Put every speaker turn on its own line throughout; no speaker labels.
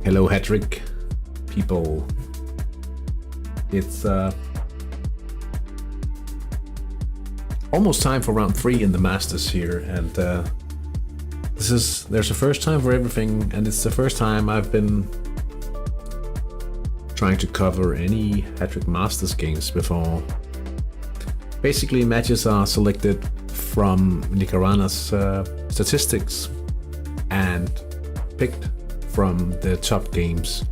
Hello, Hattrick people. It's almost time for round 3 in the Masters here, and there's a first time for everything, and it's the first time I've been trying to cover any Hattrick Masters games before. Basically, matches are selected from Nicaragua's statistics and picked from the top games,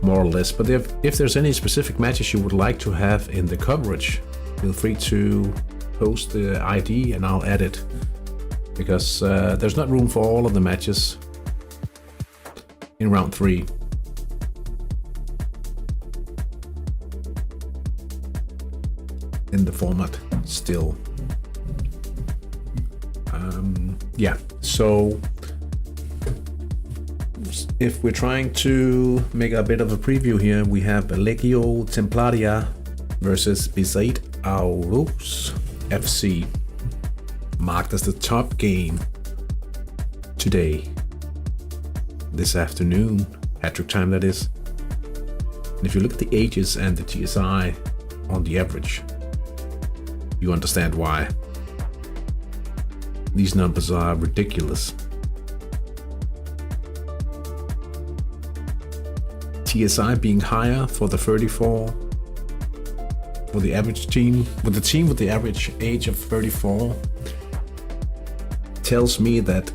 more or less. But if there's any specific matches you would like to have in the coverage, feel free to post the ID and I'll add it, because there's not room for all of the matches in round 3. In the format still. Yeah, so if we're trying to make a bit of a preview here, we have Legio Templaria versus Beside Auros FC, marked as the top game today, this afternoon, Hattrick time that is. And if you look at the ages and the TSI on the average, you understand why. These numbers are ridiculous. TSI being higher for the 34, for the average team, with the team with the average age of 34, tells me that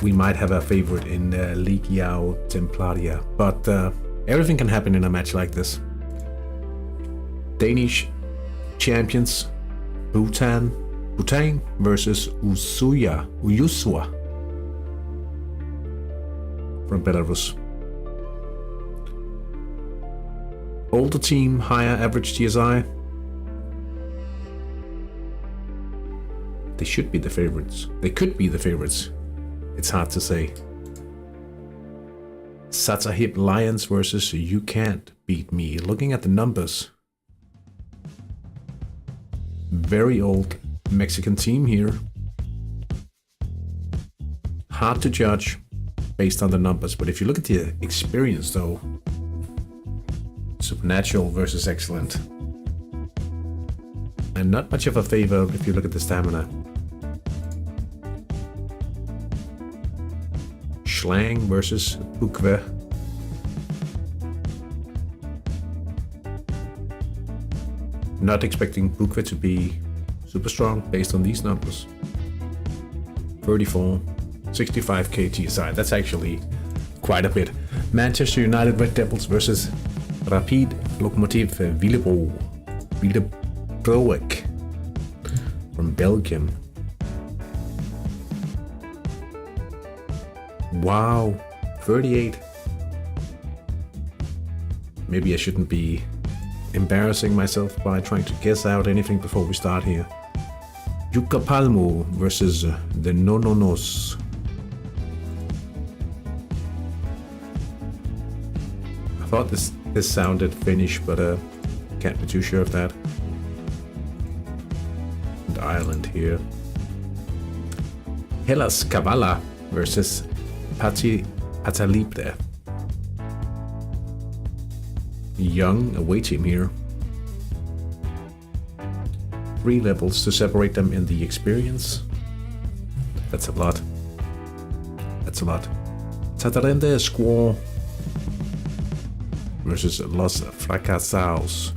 we might have a favorite in Legio Templaria, but everything can happen in a match like this. Danish champions Bhutan versus Uyusua from Belarus. Older team, higher average TSI. They should be the favorites. They could be the favorites. It's hard to say. Satahip Lions versus You Can't Beat Me. Looking at the numbers, very old Mexican team here. Hard to judge based on the numbers, but if you look at the experience though, supernatural versus excellent. And not much of a favor if you look at the stamina. Schlang versus Bukve. Not expecting Bukve to be super strong based on these numbers. 34, 65k TSI. That's actually quite a bit. Manchester United Red Devils versus Rapid Lokomotiv Willebroek from Belgium. Wow, 38. Maybe I shouldn't be embarrassing myself by trying to guess out anything before we start here. Jukka Palmo versus the Nononos. I thought this sounded Finnish, but can't be too sure of that. And Ireland here. Hellas Kavala versus Patalibre. Young away team here. 3 levels to separate them in the experience. That's a lot. That's a lot. Tatarende Squaw versus Los Fracasados.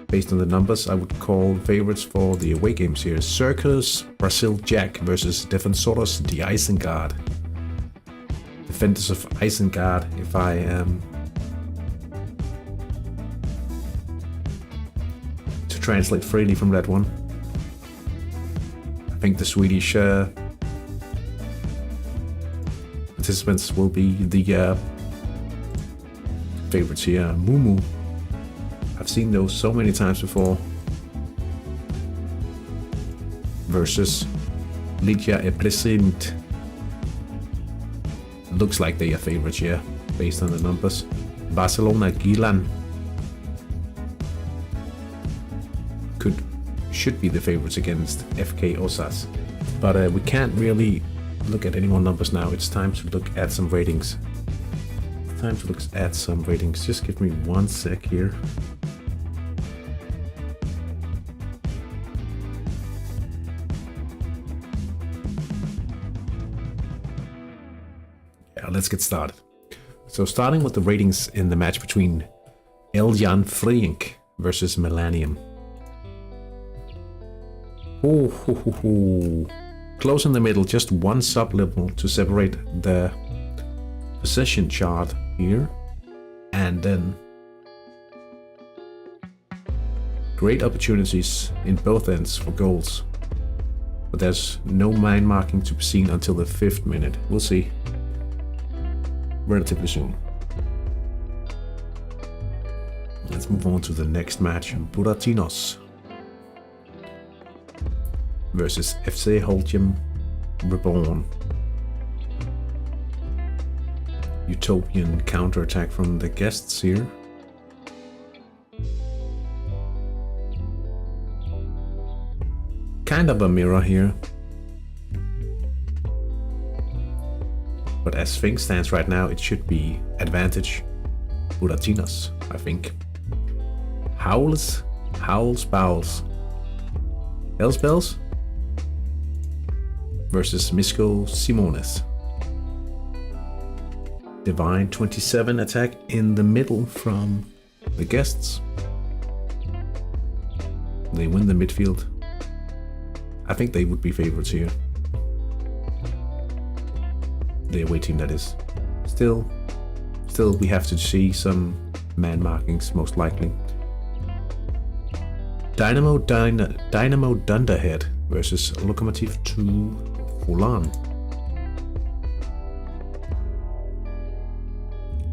Based on the numbers, I would call favorites for the away games here. Circus Brazil Jack versus Defensores de Isengard. Defenders of Isengard, if I am to translate freely from that one. I think the Swedish participants will be the favorites here. Mumu. I've seen those so many times before. Versus Ligia Eplesint. Looks like they are favorites here, based on the numbers. Barcelona Gilan. Could should be the favorites against FK Osas. But we can't really look at any more numbers now. It's time to look at some ratings. Just give me 1 sec here. Yeah, let's get started. So starting with the ratings in the match between Eljan Frink versus Millennium. Close in the middle, just 1 sub-level to separate the possession chart here. And then great opportunities in both ends for goals. But there's no man marking to be seen until the 5th minute. We'll see relatively soon. Let's move on to the next match. Buratinos versus FC Holcim Reborn. Utopian counter-attack from the guests here. Kind of a mirror here. But as things stands right now, it should be advantage Buratinos, I think. Howls, Bowls. Hells Bells versus Misco Simones. Divine 27 attack in the middle from the guests. They win the midfield. I think they would be favorites here. The away team, that is. Still we have to see some man markings most likely. Dynamo Dunderhead versus Lokomotiv 2 Fulan.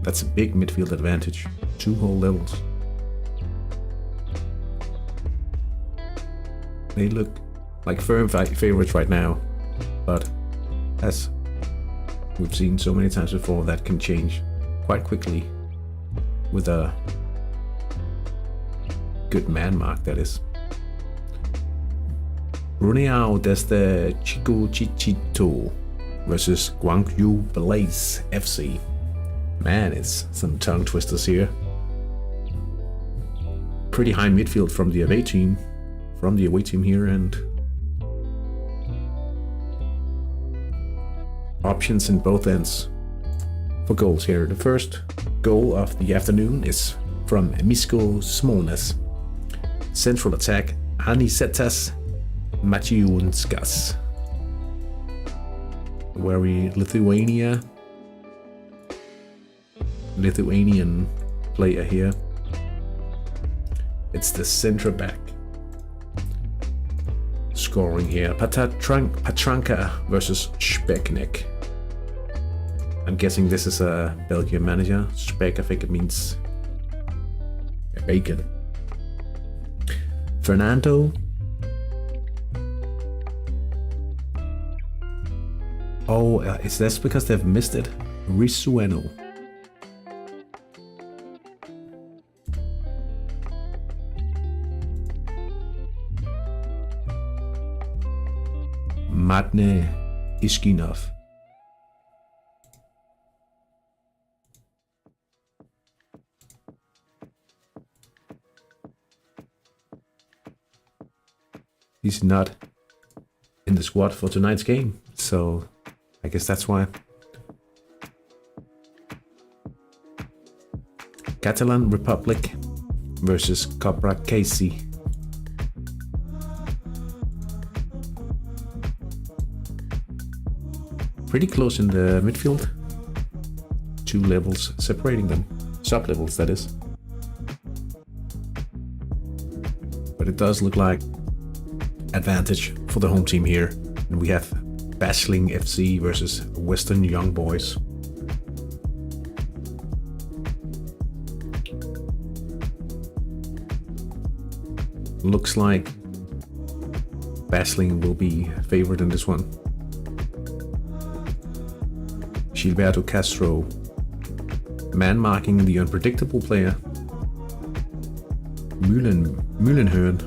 That's a big midfield advantage. 2 whole levels. They look like firm favorites right now, but as we've seen so many times before, that can change quite quickly with a good man mark, that is. Bruneiao desde Chico Chichito versus Guangzhou Blaze FC. Man, it's some tongue twisters here. Pretty high midfield from the away team. Here, and options in both ends for goals here. The first goal of the afternoon is from Misco Simones. Central attack Anisetas Maciunskas. Very Lithuanian player here. It's the center back scoring here. Patranka versus Speknek. I'm guessing this is a Belgian manager. Spek, I think it means bacon. Fernando. Oh, is that because they've missed it? Risueno. Matne Iskinov. He's not in the squad for tonight's game, so I guess that's why. Catalan Republic versus Cobra Casey. Pretty close in the midfield. 2 levels separating them. Sub-levels, that is. But it does look like advantage for the home team here. And we have Bashling FC versus Western Young Boys. Looks like Bashling will be favored in this one. Gilberto Castro, man marking the unpredictable player. Mühlenhörn.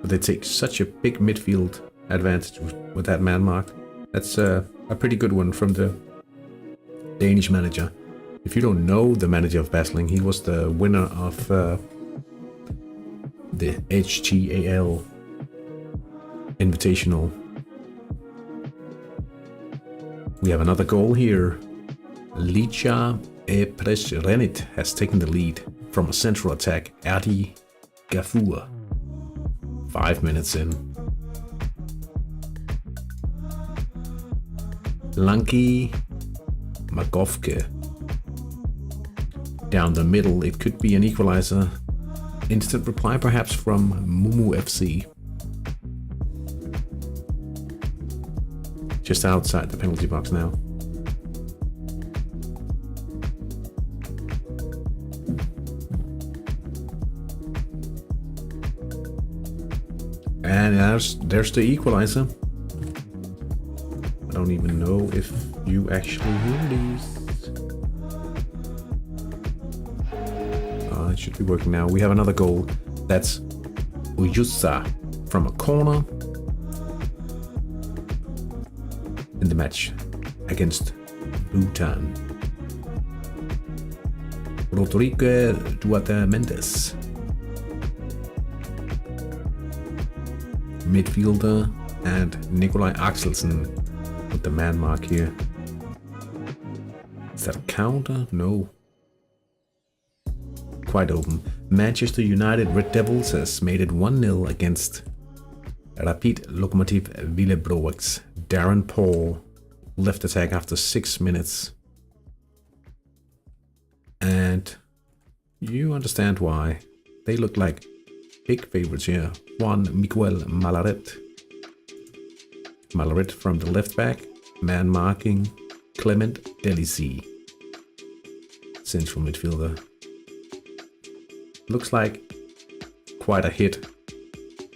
But they take such a big midfield advantage with that man mark. That's a pretty good one from the Danish manager. If you don't know the manager of Basling, he was the winner of the HTAL Invitational. We have another goal here. Licha Renit has taken the lead from a central attack. Erdi Gafur. 5 minutes in. Lanky Magovke. Down the middle, it could be an equalizer. Instant reply perhaps from Mumu FC. Just outside the penalty box now. And there's the equalizer. I don't even know if you actually win these. It should be working now. We have another goal. That's Uyusa from a corner in the match against Bhutan. Rodrigo Duarte Mendes. Midfielder, and Nikolai Axelsen with the man mark here. Is that a counter? No. Quite open. Manchester United Red Devils has made it 1-0 against Rapid Lokomotiv Willebroeks. Darren Paul left attack after 6 minutes. And you understand why. They look like big favorites here. Juan Miguel Malaret. Malaret from the left back. Man marking Clement Delici. Central midfielder. Looks like quite a hit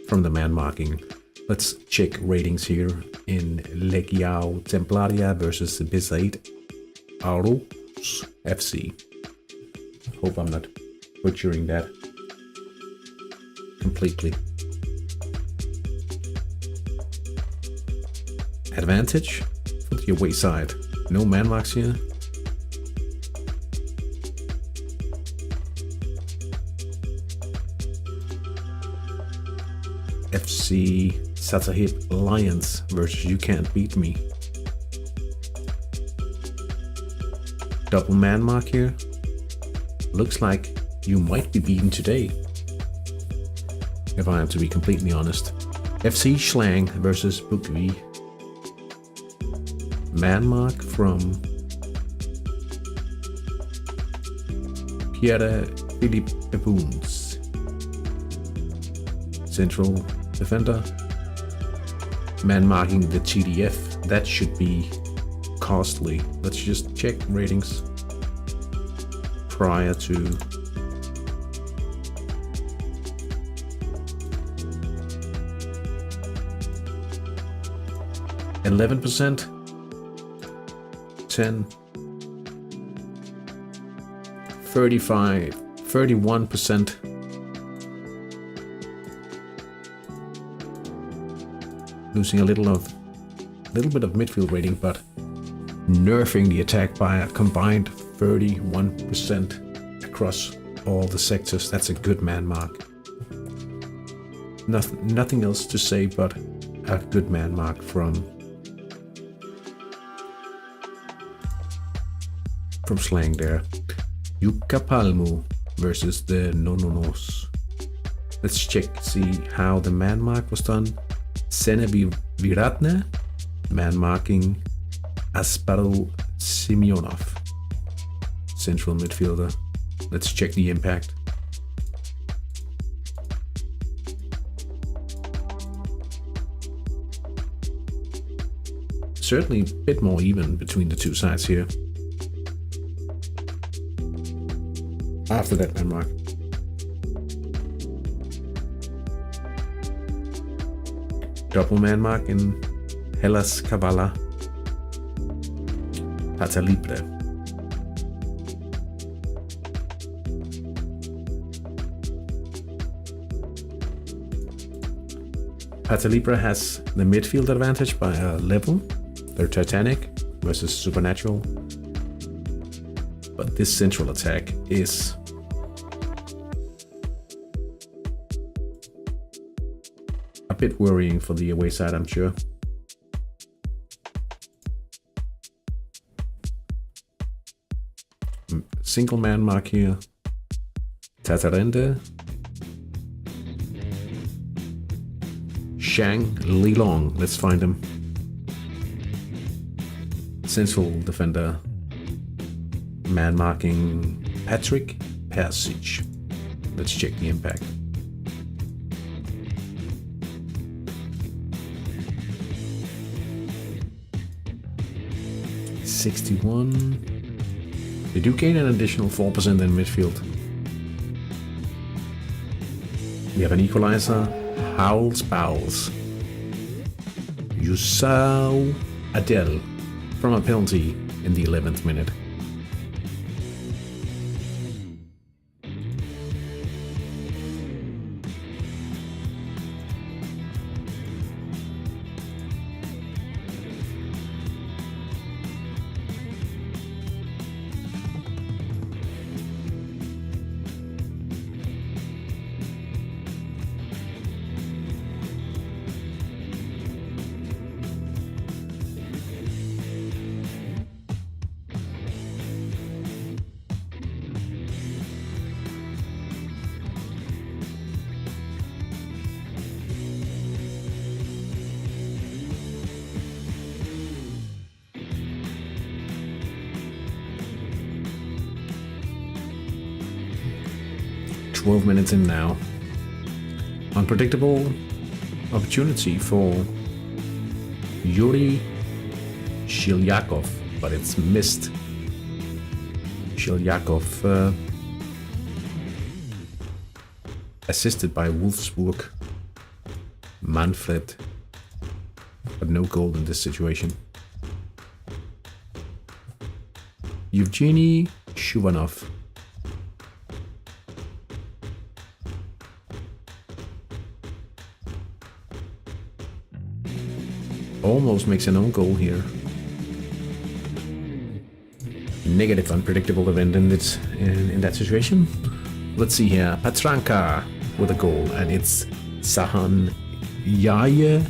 from the man marking. Let's check ratings here in Legião Templaria versus Bisaid Aarhus FC. Hope I'm not butchering that completely. Advantage for the away side. No man marks here. FC Satahip Lions versus You Can't Beat Me. Double man mark here. Looks like you might be beaten today, if I am to be completely honest. FC Schlang versus Bukvi. Man mark from Pierre Philippe Pepoons. Central defender. Man marking the TDF. That should be costly. Let's just check ratings prior to %, 10, 35, 31%. Losing a little bit of midfield rating, but nerfing the attack by a combined 31% across all the sectors. That's a good man mark. Nothing else to say but a good man mark from Slang there. Jukka Palmu versus the Nononos. Let's see how the man mark was done. Senevi Viratne, man marking Asparo Simeonov, central midfielder. Let's check the impact. Certainly a bit more even between the two sides here. After that man mark. Double man mark in Hellas Kavala. Pata Libre. Pata has the midfield advantage by a level. They're Titanic versus Supernatural. But this central attack is a bit worrying for the away side, I'm sure. Single man mark here. Tatarende. Shang Lilong. Let's find him. Central defender. Man marking Hattrick. Persic. Let's check the impact. $61. They do gain an additional 4% in midfield. We have an equalizer. Howls Bowles. Yusau Adel from a penalty in the 11th minute. "12 minutes in now. Unpredictable opportunity for Yuri Shilyakov, but it's missed. Shilyakov assisted by Wolfsburg. Manfred, but no goal in this situation. Evgeny Shuvanov. Almost makes an own goal here. Negative, unpredictable event in that situation. Let's see here. Patranka with a goal, and it's Sahan Yayevadene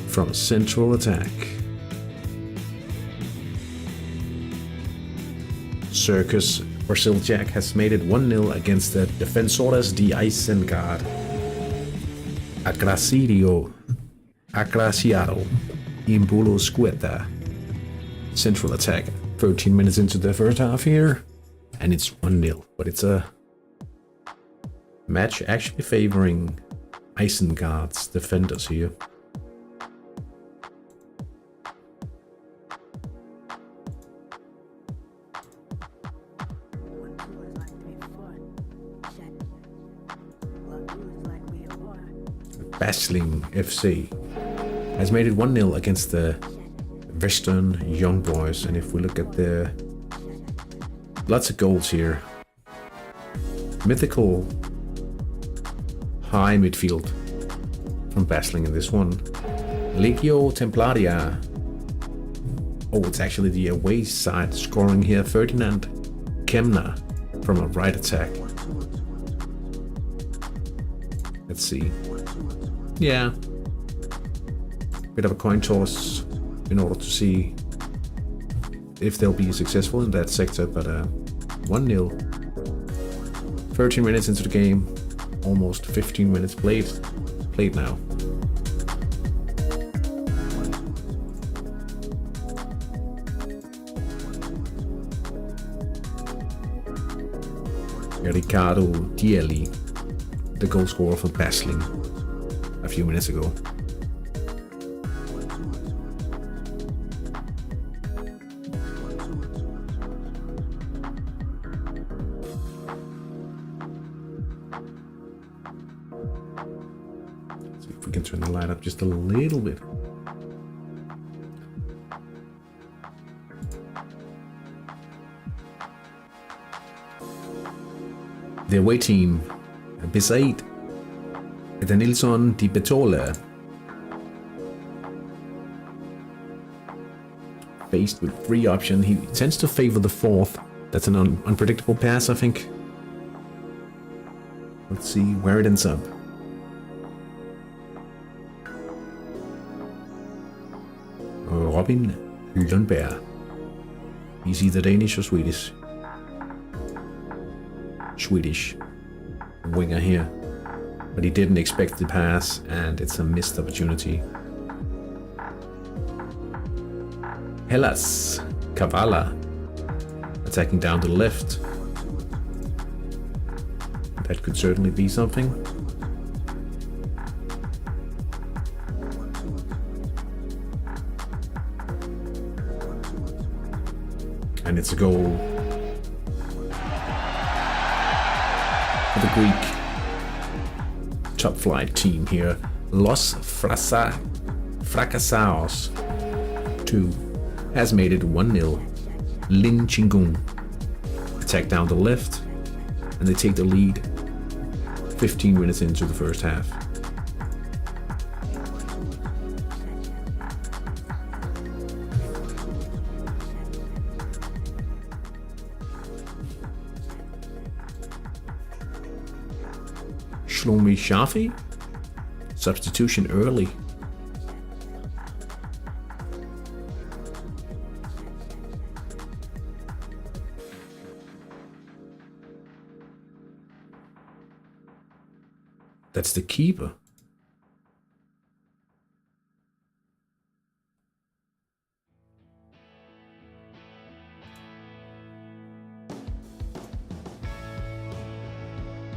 from central attack. Circus Brasiljak has made it 1-0 against the Defensores de Isengard. Agraciado Imbulo Squeta. Central attack. 13 minutes into the first half here, and it's 1-0. But it's a match actually favoring Isengard's defenders here. Basling FC has made it 1-0 against the Western Young Boys, and if we look at the lots of goals here, mythical high midfield from Basling in this one. Legio Templaria. Oh, it's actually the away side scoring here. Ferdinand Kemner from a right attack. Let's see. Yeah, bit of a coin toss in order to see if they'll be successful in that sector, but 1-0. 13 minutes into the game, almost 15 minutes played now. Ricardo Dielli, the goal scorer for Basling a few minutes ago. See if we can turn the light up just a little bit. The away team, Bisaid, Edenilson Di Betola. Faced with 3 options, he tends to favor the 4th. That's an unpredictable pass, I think. Let's see where it ends up. Robin Lundberg. He's either Danish or Swedish. Swedish winger here. But he didn't expect the pass, and it's a missed opportunity. Hellas Kavala attacking down the left. That could certainly be something. And it's a goal for the Greek top flight team here. Los Fracasados 2 has made it 1-0. Lin Chingung attack down the left, and they take the lead 15 minutes into the first half. Shlomi Shafi, substitution early. That's the keeper.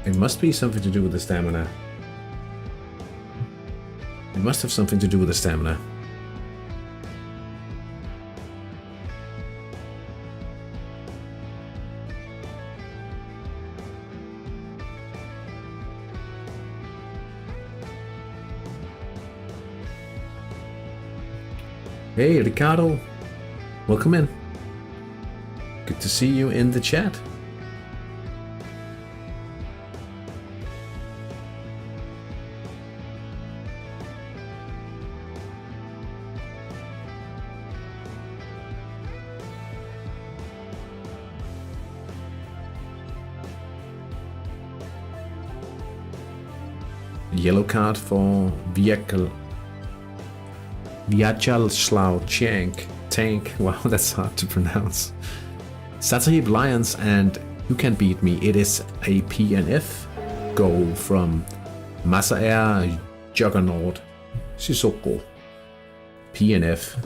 It must be something to do with the stamina. It must have something to do with the stamina. Hey, Ricardo. Welcome in. Good to see you in the chat. Yellow card for Vyacheslav Tank. Wow, that's hard to pronounce. Satahib Lions, and you can beat me. It is a PNF goal from Masaer Juggernaut Sissoko. PNF,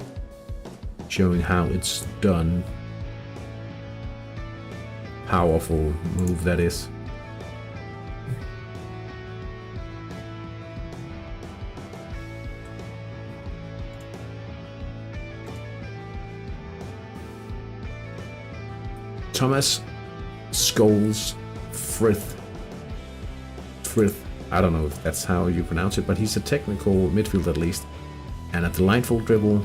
showing how it's done. Powerful move that is. Thomas Scholes Frith. I don't know if that's how you pronounce it, but he's a technical midfielder at least. And a delightful dribble.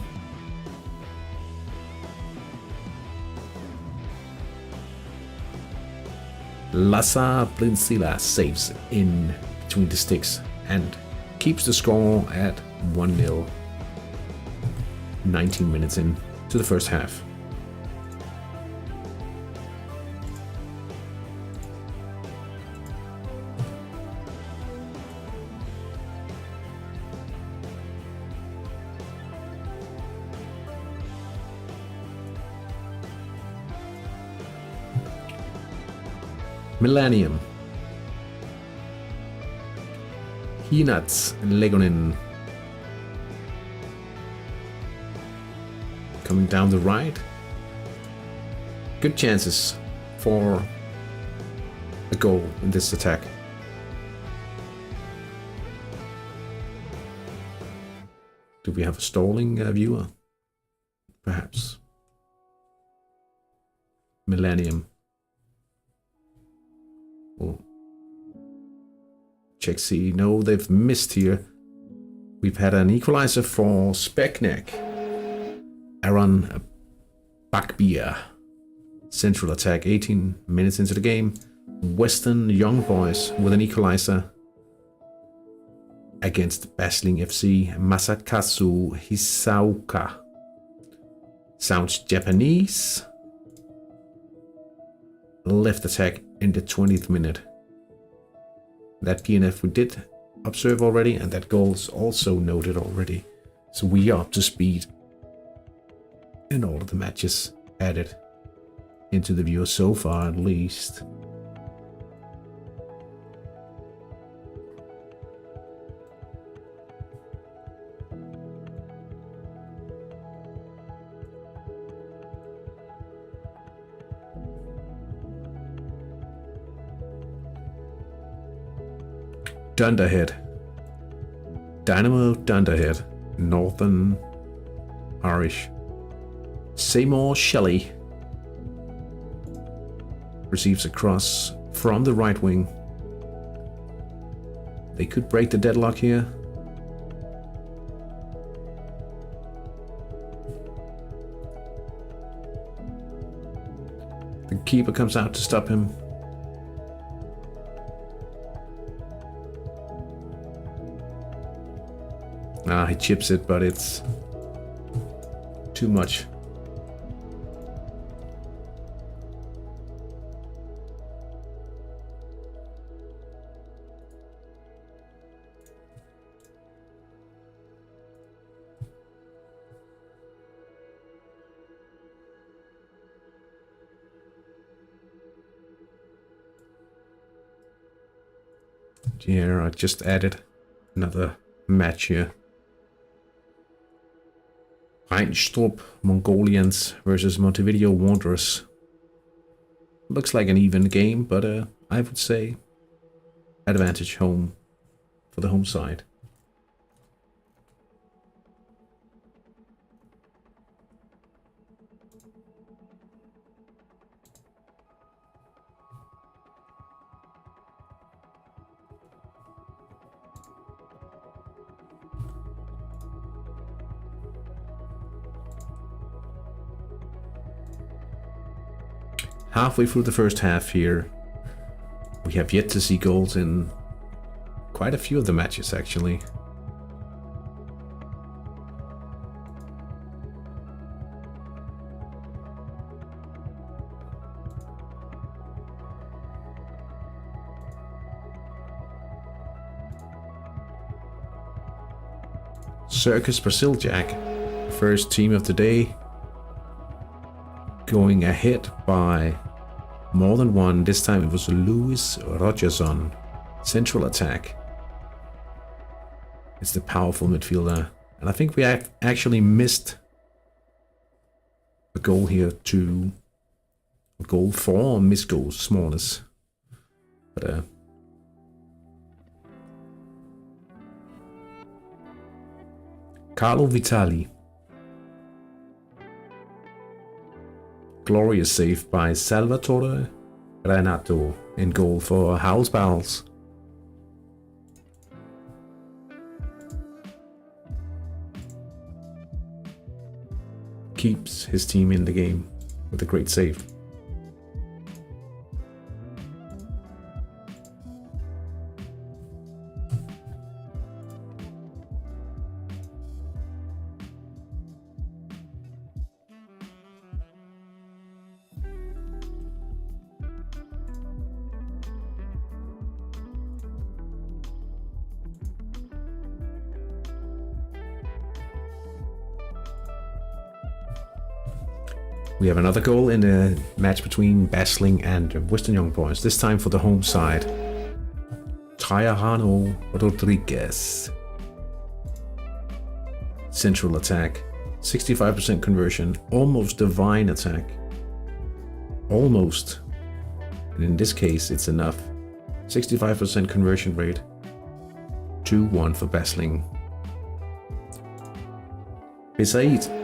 Lazar Blinsila saves in between the sticks and keeps the score at 1-0. 19 minutes in to the first half. Millennium. Hinats Legonin. Coming down the right. Good chances for a goal in this attack. Do we have a stalling viewer? Perhaps. Millennium. Check C. No, they've missed here. We've had an equalizer for Speknek. Aaron Bakbier. Central attack, 18 minutes into the game. Western Young Boys with an equalizer. against Basling FC, Masakazu Hisaoka. Sounds Japanese. Left attack in the 20th minute. That PNF we did observe already, and that goal is also noted already. So we are up to speed in all of the matches added into the viewer so far, at least. Dunderhead. Dynamo Dunderhead. Northern Irish. Seymour Shelley receives a cross from the right wing. They could break the deadlock here. The keeper comes out to stop him. He chips it, but it's too much. Here, I just added another match here. Reinstrup Mongolians versus Montevideo Wanderers. Looks like an even game, but I would say advantage home for the home side. Halfway through the first half here, we have yet to see goals in quite a few of the matches, actually. Circus Brazil Jack, first team of the day, going ahead by more than one. This time it was Louis Rogerson, central attack. It's the powerful midfielder, and I think we actually missed a goal here to a goal for missed goals, smallness. But Carlo Vitali. Glorious save by Salvatore Renato in goal for Howlsballs. Keeps his team in the game with a great save. We have another goal in the match between Basling and Western Young Boys, this time for the home side. Trajano Rodriguez. Central attack. 65% conversion. Almost divine attack. Almost. And in this case, it's enough. 65% conversion rate. 2-1 for Basling. Besaid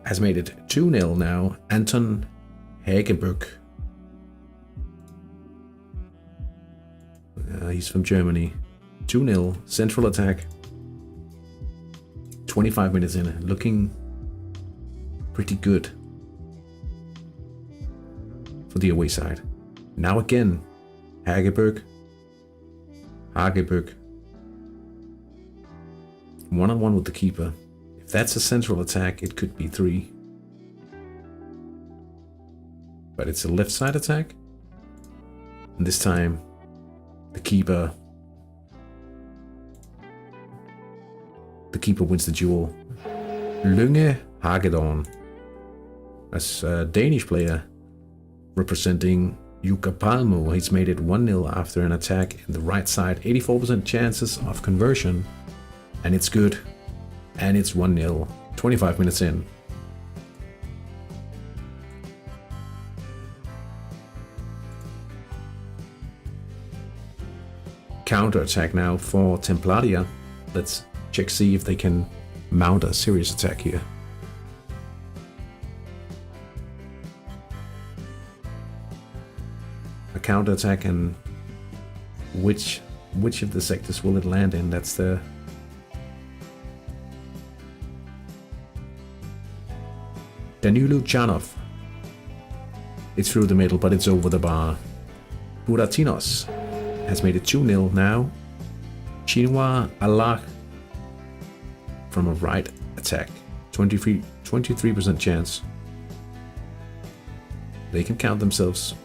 has made it 2-0 now. Anton Hagebuck. He's from Germany. 2-0, central attack. 25 minutes in, looking pretty good for the away side. Now again, Hagebuck. 1-on-1 with the keeper. If that's a central attack, it could be 3. But it's a left side attack. And this time, the keeper wins the duel. Lynge Hagedorn, as a Danish player representing Jukka Palmo. He's made it 1-0 after an attack in the right side. 84% chances of conversion. And it's good. And it's 1-0. 25 minutes in. Counter attack now for Templaria. Let's check, see if they can mount a serious attack here. A counter attack, and which of the sectors will it land in? That's the Danilo Chanov. It's through the middle, but it's over the bar. Buratinos has made it 2-0 now. Chinua Allah from a right attack. 23% chance. They can count themselves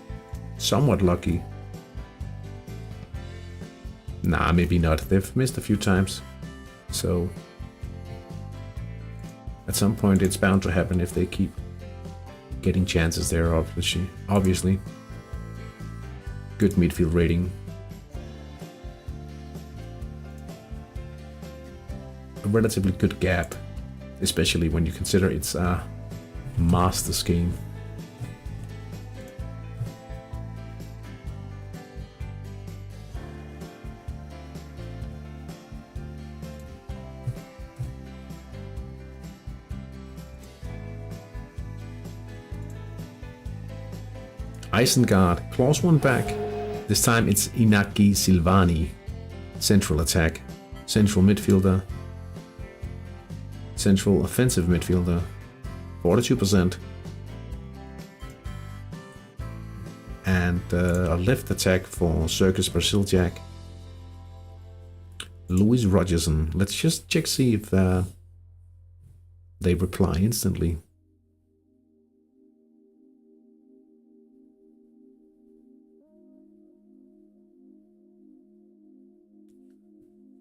somewhat lucky. Nah, maybe not. They've missed a few times. So at some point it's bound to happen if they keep getting chances there, obviously. Good midfield rating. A relatively good gap, especially when you consider it's a Masters game. Isengard claws one back. This time it's Inaki Silvani. Central attack, central midfielder, central offensive midfielder, 42%. And a left attack for Circus Brasiljak. Louis Rogerson. Let's just check, see if they reply instantly.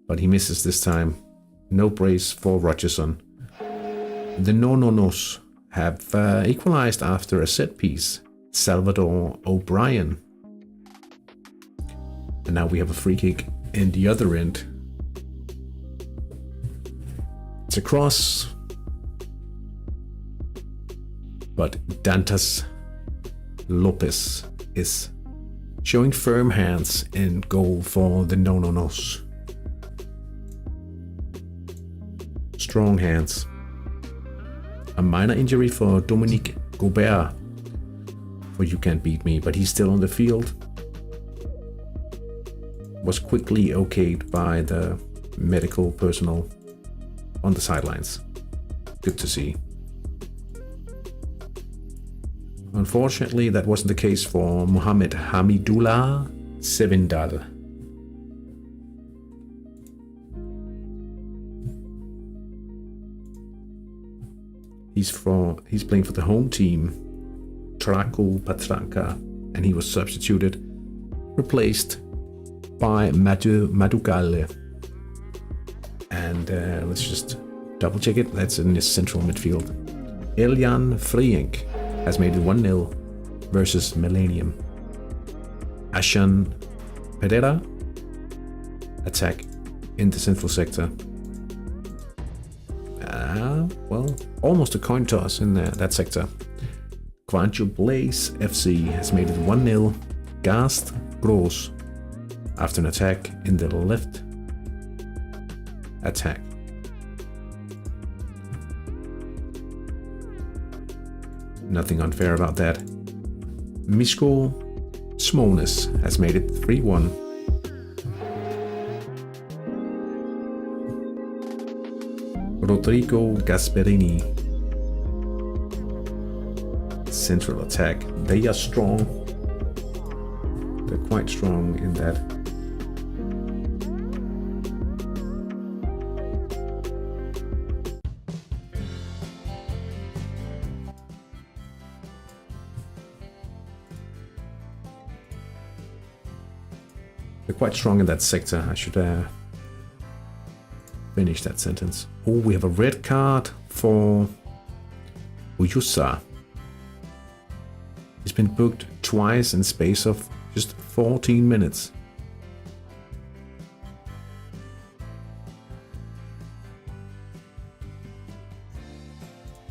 But he misses this time. No brace for Rogerson. The No-No-Nos have equalized after a set piece. Salvador O'Brien. And now we have a free kick in the other end. It's a cross. But Dantas Lopez is showing firm hands in goal for the No-No-Nos. Strong hands. A minor injury for Dominique Gobert. For You Can't Beat Me, but he's still on the field. Was quickly okayed by the medical personnel on the sidelines. Good to see. Unfortunately, that wasn't the case for Mohamed Hamidullah Sevindal. He's playing for the home team, Traco Patranka, and he was substituted, replaced by Madugale. And let's just double check it. That's in his central midfield. Elian Frienk has made it 1-0 versus Millennium. Ashan Pereira attack in the central sector. Well, almost a coin toss in that sector. Quancho Blaze FC has made it 1-0. Gast Gross after an attack in the left attack. Nothing unfair about that. Misko Smones has made it 3-1. Rodrigo Gasperini. Central attack. They are strong. They're quite strong in that. We're quite strong in that sector. I should finish that sentence. Oh, we have a red card for Uyusa. He's been booked twice in space of just 14 minutes.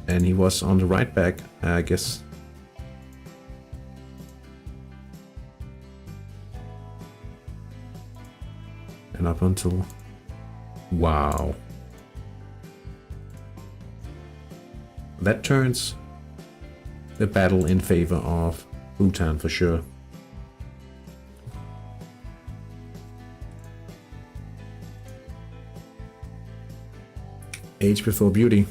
And he was on the right back, I guess. And up until... Wow. That turns the battle in favor of Bhutan for sure. Age before beauty.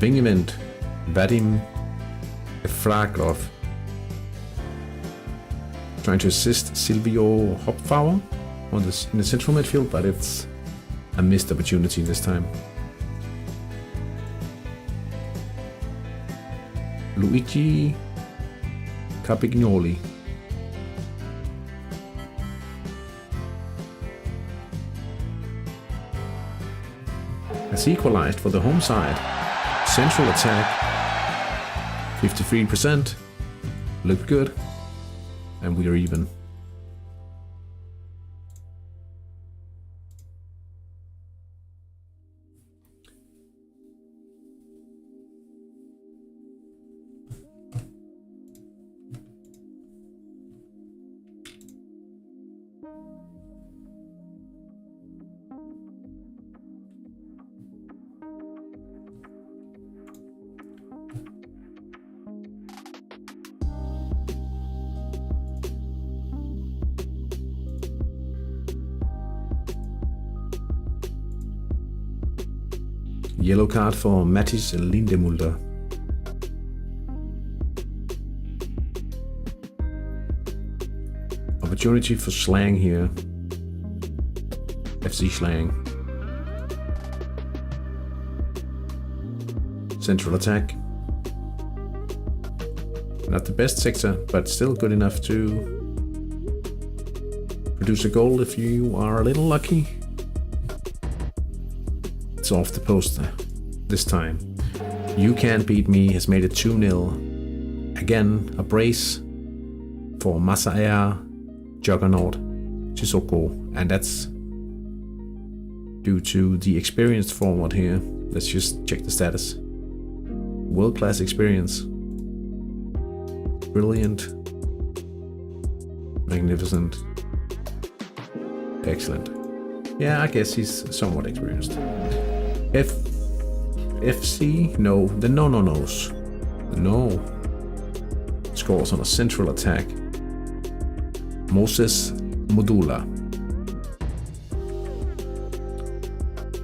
Wing event, Vadim Efragrov trying to assist Silvio Hopfauer in the central midfield, but it's a missed opportunity this time. Luigi Capignoli. Has equalized for the home side. Central attack, 53%, looked good, and we are even. Yellow card for Mattis Lindemulder. Opportunity for Slang here. FC Slang. Central attack. Not the best sector, but still good enough to produce a goal if you are a little lucky. It's off the post this time. You Can't Beat Me has made it 2-0. Again, a brace for Masaya Juggernaut Sissoko, and that's due to the experienced forward here. Let's just check the status. World-class experience. Brilliant. Magnificent. Excellent. Yeah, I guess he's somewhat experienced. FC? No, the no-no-nos. No. Scores on a central attack. Moses Modula.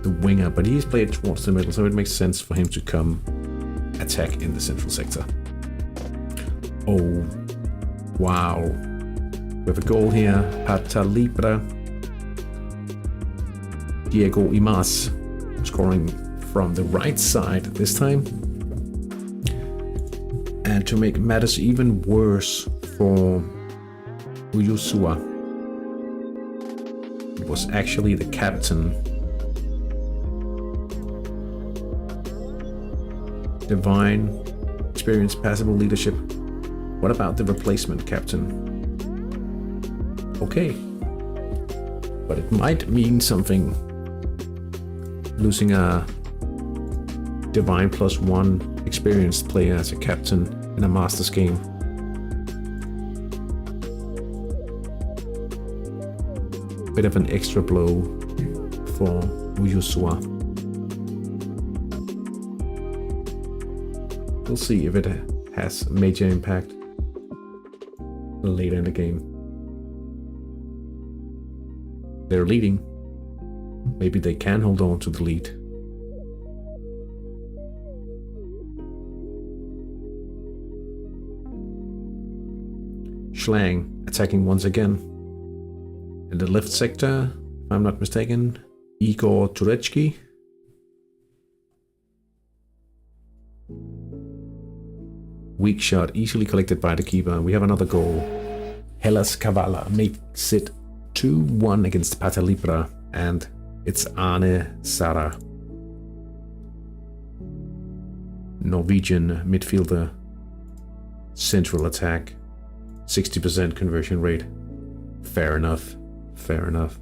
The winger, but he's played towards the middle, so it makes sense for him to come attack in the central sector. Oh, wow. We have a goal here. Pata Libra. Diego Imas scoring from the right side this time. And to make matters even worse for Uyusua, it was actually the captain. Divine, experienced, passable leadership. What about the replacement captain? Okay. But it might mean something. Losing a Divine +1 experienced player as a captain in a Masters game. Bit of an extra blow for Uyusua. We'll see if it has major impact later in the game. They're leading. Maybe they can hold on to the lead. Schlang attacking once again. In the left sector, if I'm not mistaken, Igor Turechki. Weak shot, easily collected by the keeper. We have another goal. Hellas Kavala makes it 2-1 against Patalibra, and it's Arne Sara, Norwegian midfielder. Central attack, 60% conversion rate. Fair enough, fair enough.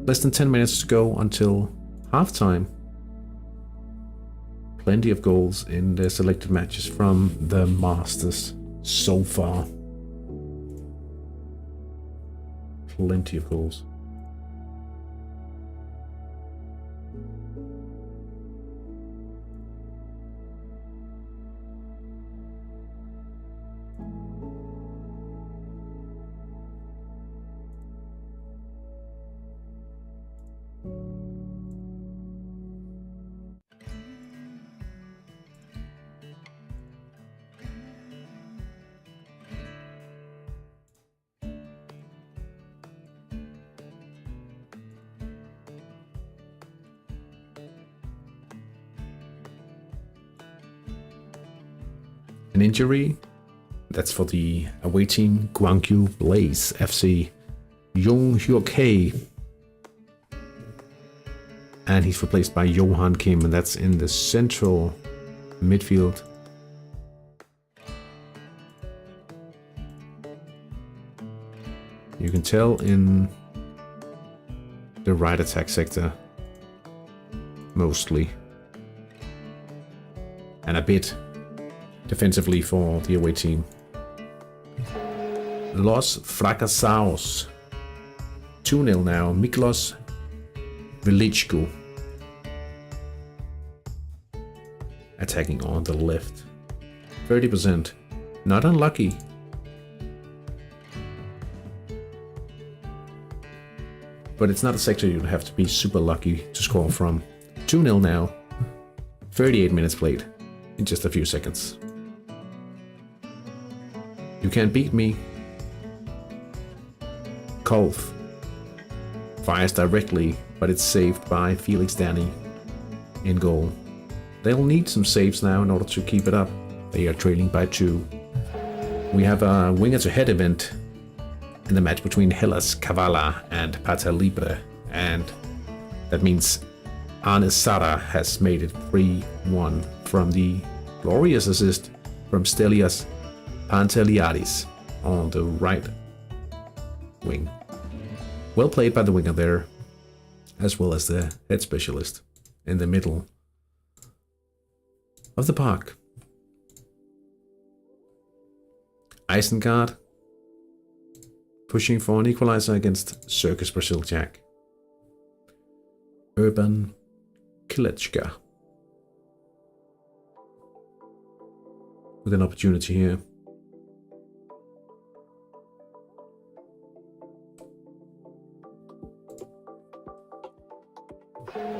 Less than 10 minutes to go until halftime. Plenty of goals in the selected matches from the Masters so far. Plenty of goals. An injury, that's for the away team Gwangju Blaze FC, Jung Hyuk Hye. And he's replaced by Johan Kim, and that's in the central midfield. You can tell in the right attack sector, mostly. And a bit defensively for the away team. Los Fracasados. 2-0 now. Miklos Velichko attacking on the left. 30%. Not unlucky. But it's not a sector you'd have to be super lucky to score from. 2-0 now. 38 minutes played in just a few seconds. You can't beat me. Kolf fires directly, but it's saved by Felix Danny in goal. They'll need some saves now in order to keep it up. They are trailing by 2. We have a winger to head event in the match between Hellas Kavala and Patalibra, and that means Arne Sara has made it 3-1 from the glorious assist from Stelios Panteliadis on the right wing. Well played by the winger there, as well as the head specialist in the middle of the park. Isengard pushing for an equalizer against Circus Brazil Jack. Urban Kilechka with an opportunity here.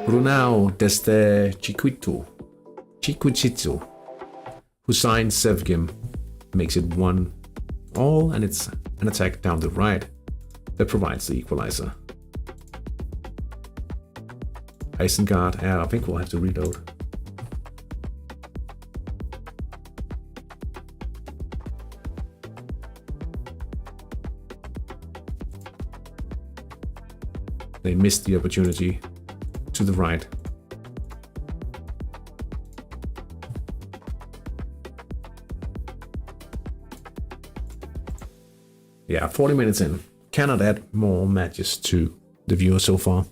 Brunao desde Chiquichitsu, Hussein Sevgim makes it 1-1, and it's an attack down the right that provides the equalizer. Isengard, I think we'll have to reload. They missed the opportunity to the right. Yeah, 40 minutes in. Cannot add more matches to the viewer so far.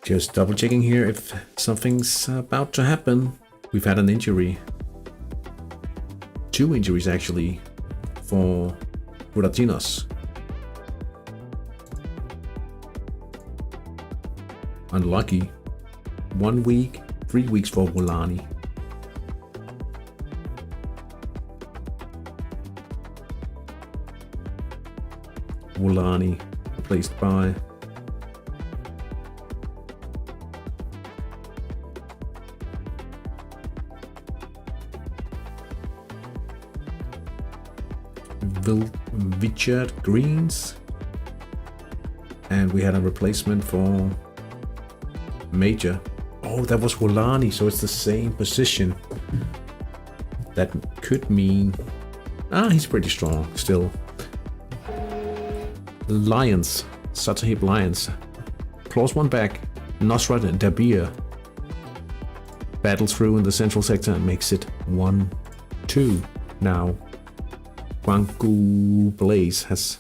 Just double checking here if something's about to happen. We've had an injury. 2 injuries actually for Buratinos. Unlucky. 1 week, 3 weeks for Volani. Volani replaced by Richard Greens, and we had a replacement for Major. Oh, that was Volani, so it's the same position. That could mean he's pretty strong still. Lions, Satahib Lions, claws 1 back. Nosrat Dabir battles through in the central sector and makes it 1-2 now. Guanggu Blaze has...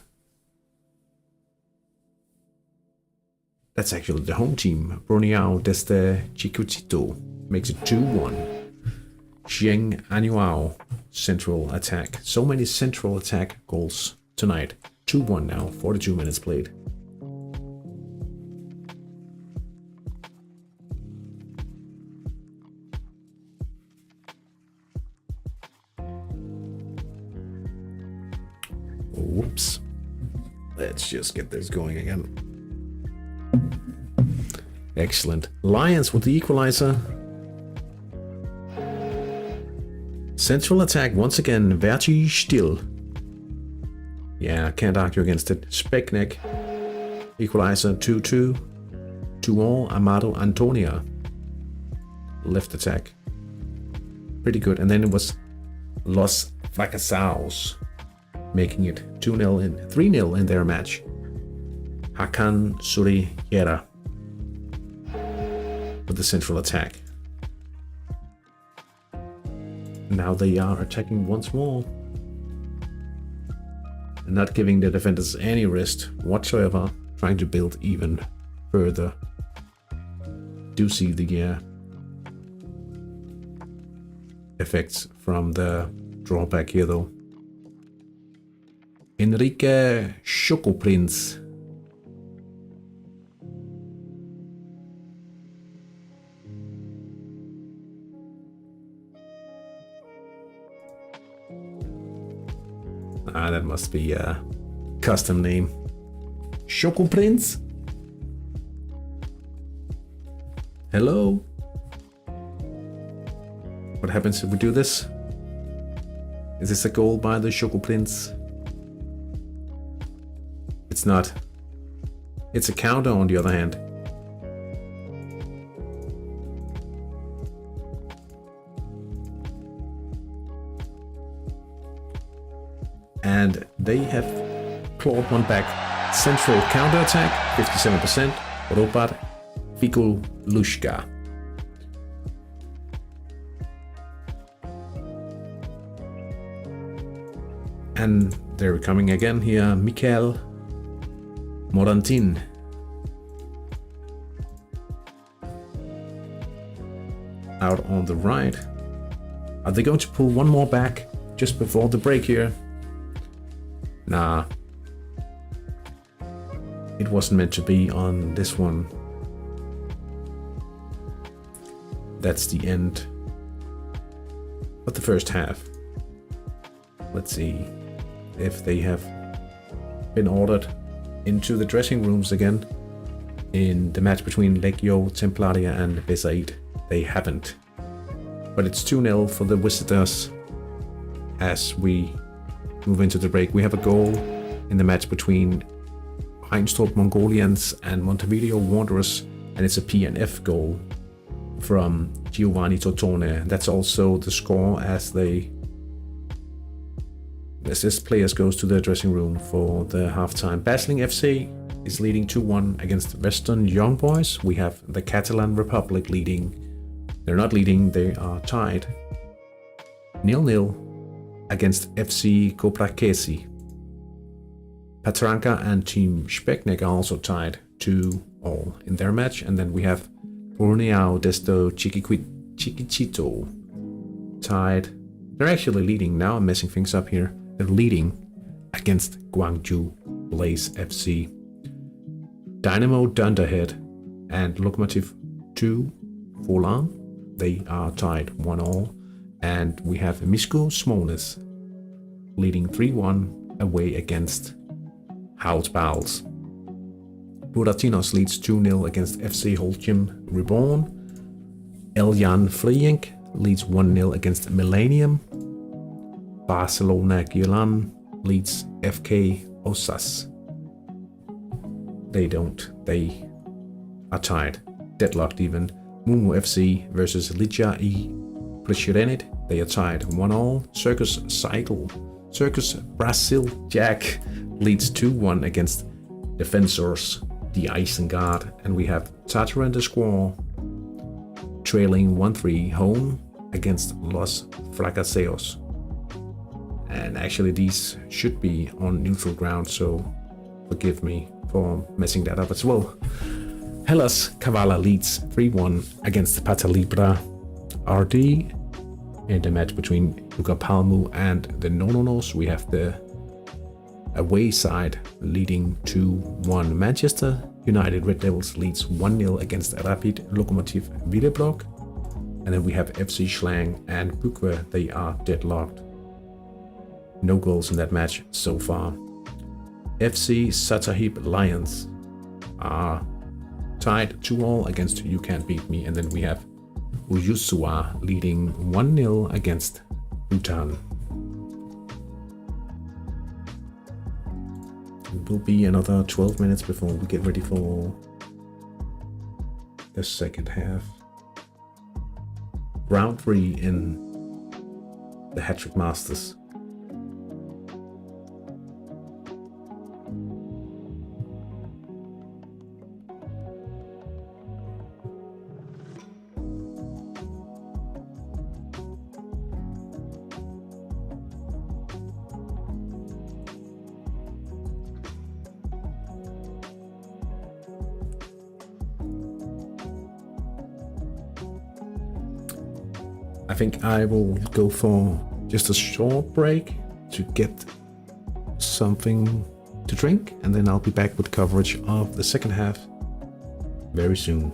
That's actually the home team. Bruniao desde Chiquitito makes it 2-1. Xiang Anuao, central attack. So many central attack goals tonight. 2-1 now, 42 minutes played. Whoops. Let's just get this going again. Excellent. Lions with the equalizer. Central attack once again. Verti still. Yeah, can't argue against it. Speknek. Equalizer 2-2. 2-all. Amado Antonia. Left attack. Pretty good. And then it was Los Fracasaos making it 2-0 in 3-0 in their match. Hakan Suriyera with the central attack. Now they are attacking once more. Not giving the defenders any rest whatsoever, trying to build even further. Do see the effects from the drawback here though. Enrique Chocoprince. That must be a custom name. Chocoprince? Hello? What happens if we do this? Is this a goal by the Chocoprince? It's not. It's a counter on the other hand. And they have clawed 1 back. Central counter attack, 57%. Robert Fikul Lushka. And they're coming again here. Mikael Morantin. Out on the right. Are they going to pull 1 more back just before the break here? Nah. It wasn't meant to be on this one. That's the end of the first half. Let's see if they have been ordered into the dressing rooms again in the match between Legio Templaria and Besaid. They haven't. But it's 2-0 for the visitors as we move into the break. We have a goal in the match between Heinstrup Mongolians and Montevideo Wanderers, and it's a PNF goal from Giovanni Totone. That's also the score as this players goes to the dressing room for the halftime. Basling FC is leading 2-1 against Western Young Boys. We have the Catalan Republic leading. They're not leading, they are tied 0-0 against FC Coprakesi. Patranka and Team Speknek are also tied 2-2 in their match. And then we have Borneo Desto Chiquichito tied. They're actually leading now. I'm messing things up here. They're leading against Gwangju Blaze FC. Dynamo Dunderhead and Lokomotiv 2 Fulan. They are tied 1-1. And we have Misko Smolensk leading 3-1 away against Houtbals. Buratinos leads 2-0 against FC Holcim Reborn. Eljan Frienk leads 1-0 against Millennium. Barcelona Gilan leads FK Osas. They are tied, deadlocked even. Mumu FC versus Ligia E Prešerenit. They are tied 1-1. Circus Brazil Jack leads 2-1 against Defensors the Isengard. And we have Tartaran the Squaw trailing 1-3 home against Los Fracaseos. And actually these should be on neutral ground, so forgive me for messing that up as well. Hellas Kavala leads 3-1 against Patalibra RD. In the match between Luka Palmu and the Nononos, we have the away side leading 2-1. Manchester United Red Devils leads 1-0 against Rapid Lokomotiv Villeblock. And then we have FC Schlang and Bukwe. They are deadlocked. No goals in that match so far. FC Satahib Lions are tied 2-2 against You Can't Beat Me. And then we have Ujusua leading 1-0 against Bhutan. It will be another 12 minutes before we get ready for the second half. Round 3 in the Hattrick Masters. I think I will go for just a short break to get something to drink, and then I'll be back with coverage of the second half very soon.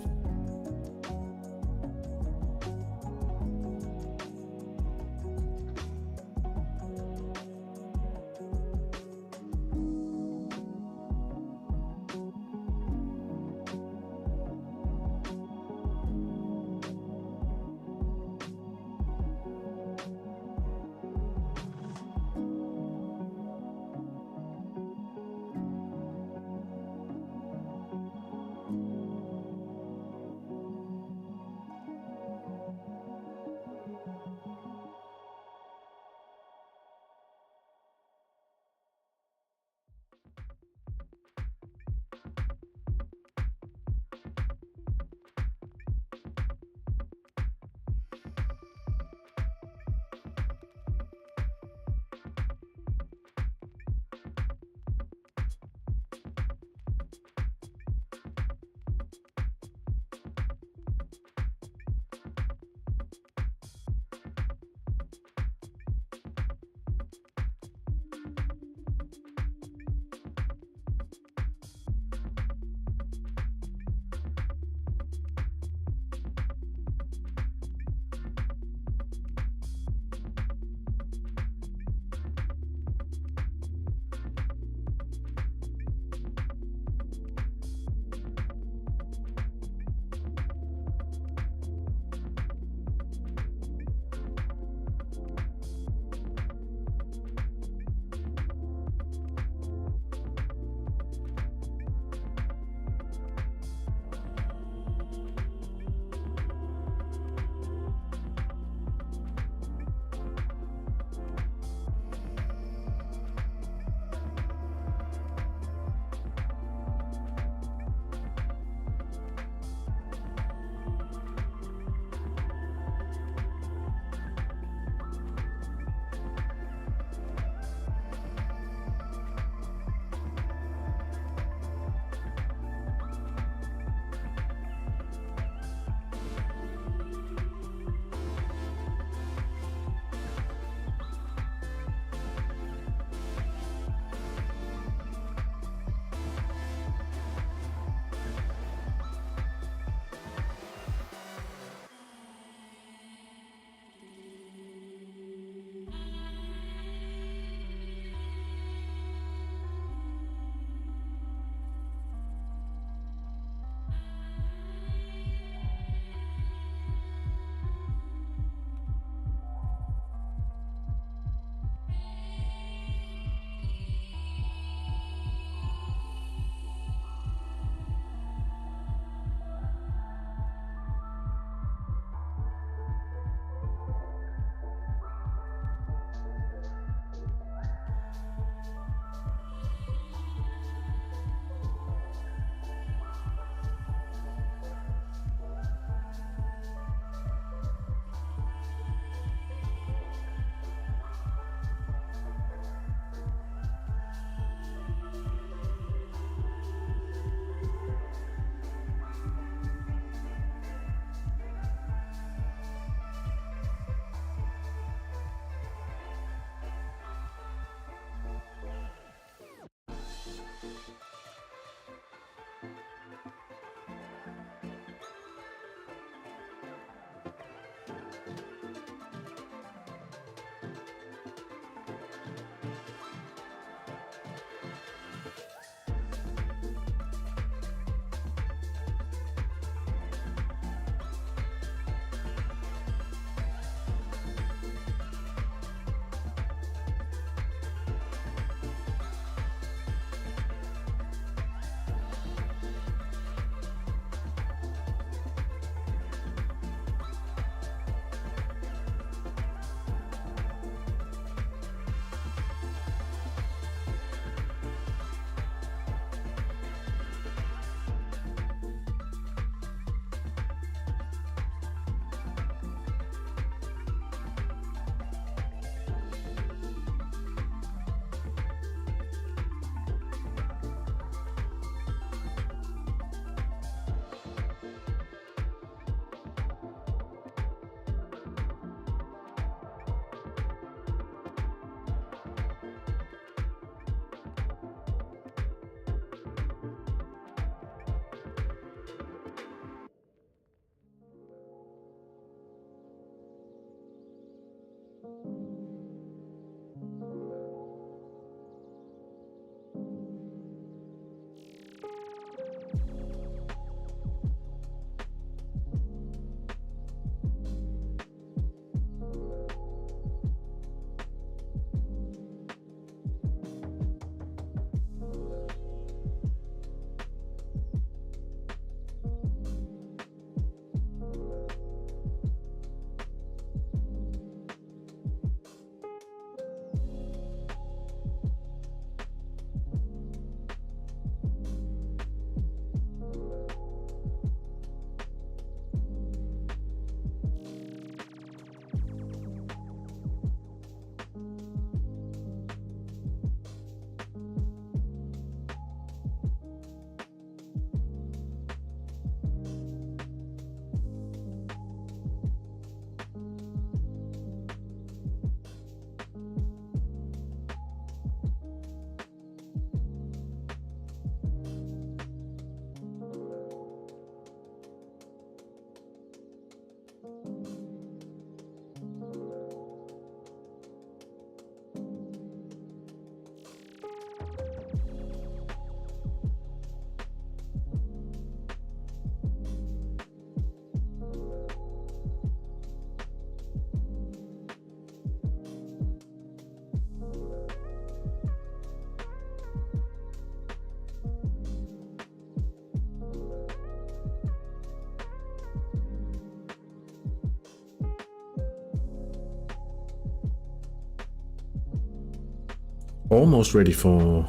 almost ready for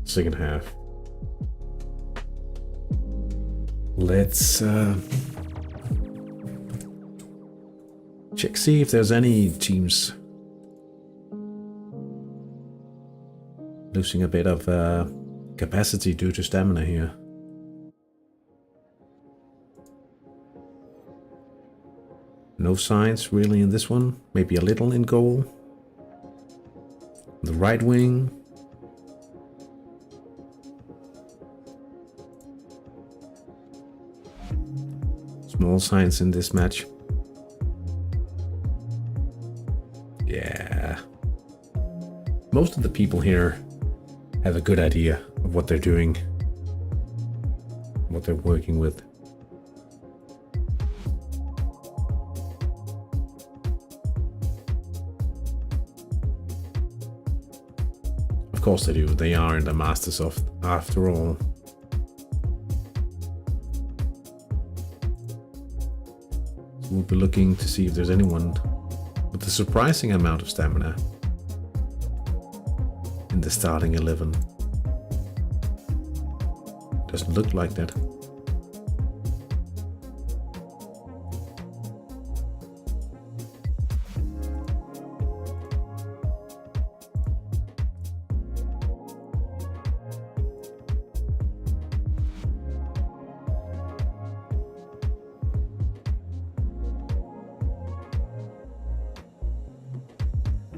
second half. Let's check, see if there's any teams losing a bit of capacity due to stamina here. No signs really in this one. Maybe a little in goal. The right wing. Small signs in this match. Yeah. Most of the people here have a good idea of what they're doing, what they're working with. Of course they do. They are the masters of, after all. So we'll be looking to see if there's anyone with a surprising amount of stamina in the starting 11. Doesn't look like that.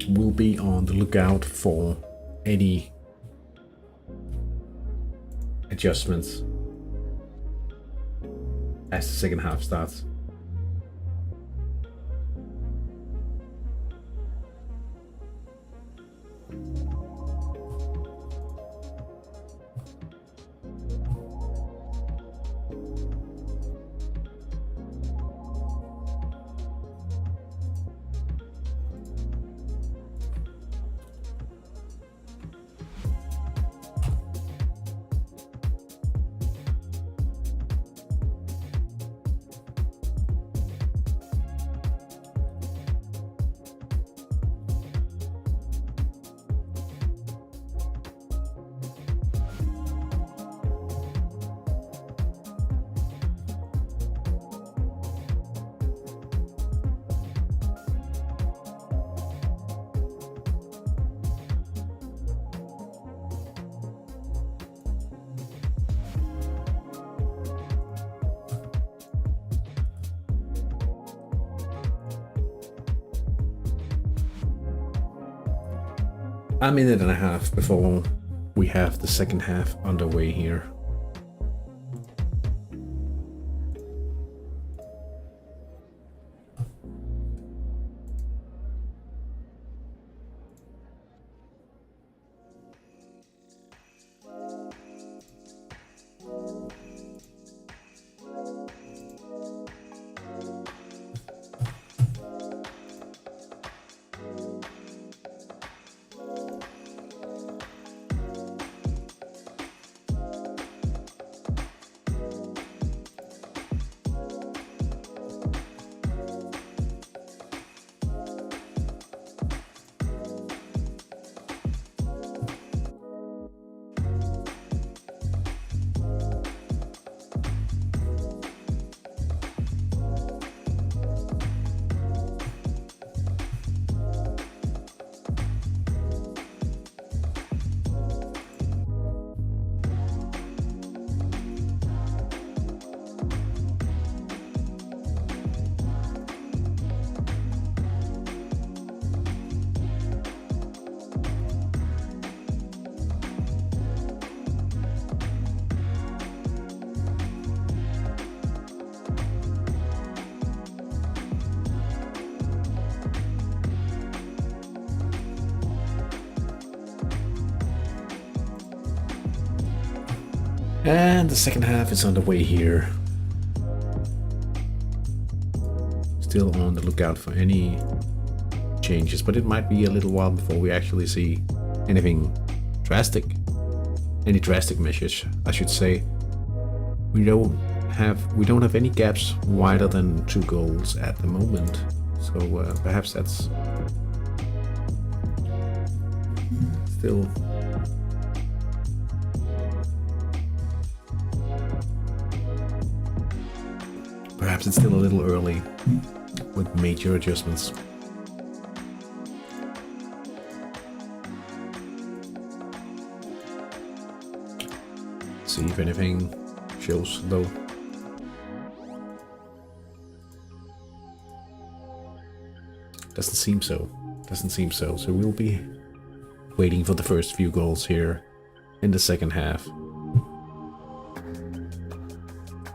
We'll be on the lookout for any adjustments as the second half starts. A minute and a half before we have the second half underway here. And the second half is underway here. Still on the lookout for any changes, but it might be a little while before we actually see anything drastic. Any drastic measures, I should say. We don't have any gaps wider than 2 goals at the moment. So perhaps that's still. Perhaps it's still a little early with major adjustments. See if anything shows though. Doesn't seem so. Doesn't seem so. So we'll be waiting for the first few goals here in the second half.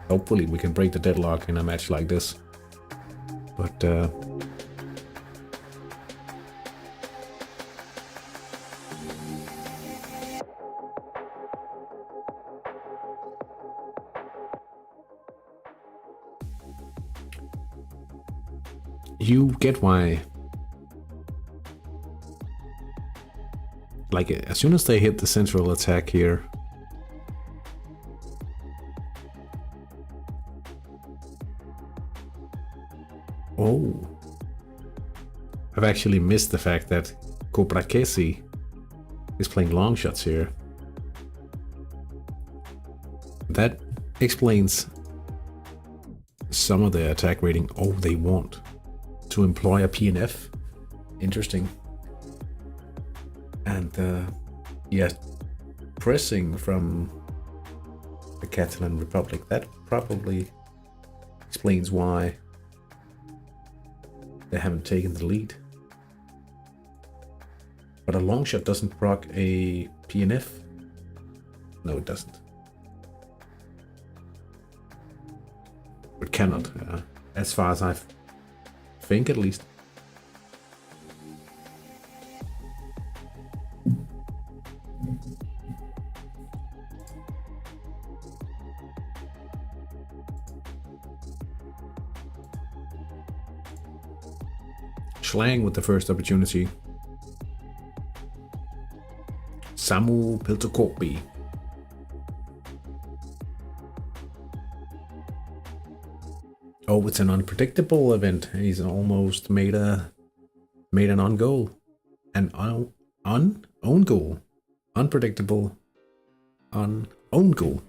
Hopefully we can break the deadlock in a match like this. But you get why. Like, as soon as they hit the central attack here, oh, I've actually missed the fact that Cobrakesi is playing long shots here. That explains some of the attack rating. Oh, they want to employ a PNF. Interesting. And yeah, pressing from the Catalan Republic. That probably explains why they haven't taken the lead. But a long shot doesn't proc a PNF. No, it doesn't. It cannot, as far as I think at least. Schlang with the first opportunity. Samu Piltokopi. Oh, it's an unpredictable event. He's almost made an on goal. An own goal. Unpredictable own goal.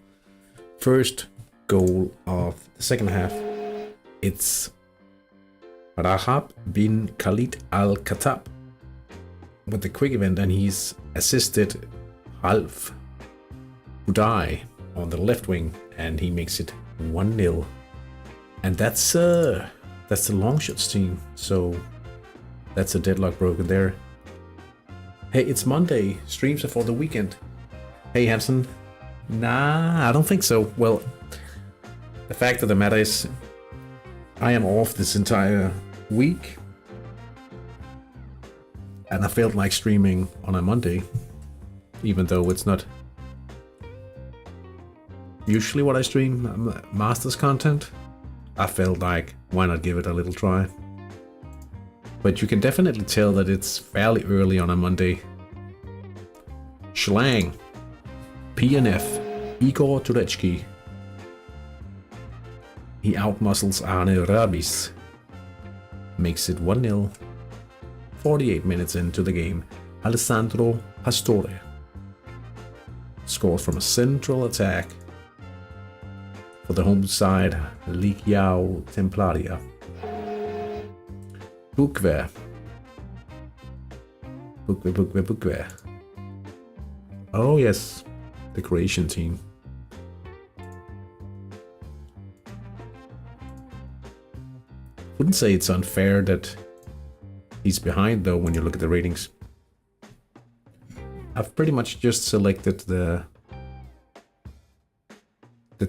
First goal of the second half. It's Rahab bin Khalid Al-Khattab with the quick event, and he's assisted Ralf Budai on the left wing, and he makes it 1-0. And that's the long shots team, so that's a deadlock broken there. Hey, it's Monday. Streams are for the weekend. Hey, Hansen. Nah, I don't think so. Well, the fact of the matter is, I am off this entire week, and I felt like streaming on a Monday, even though it's not usually what I stream, Masters content. I felt like, why not give it a little try? But you can definitely tell that it's fairly early on a Monday. Schlang, PNF, Igor Turechki. He outmuscles Arne Rabis. Makes it 1-0. 48 minutes into the game, Alessandro Pastore scores from a central attack for the home side, Ligiao Templaria. Bukve. Oh yes, the Croatian team. Wouldn't say it's unfair that he's behind though when you look at the ratings. I've pretty much just selected the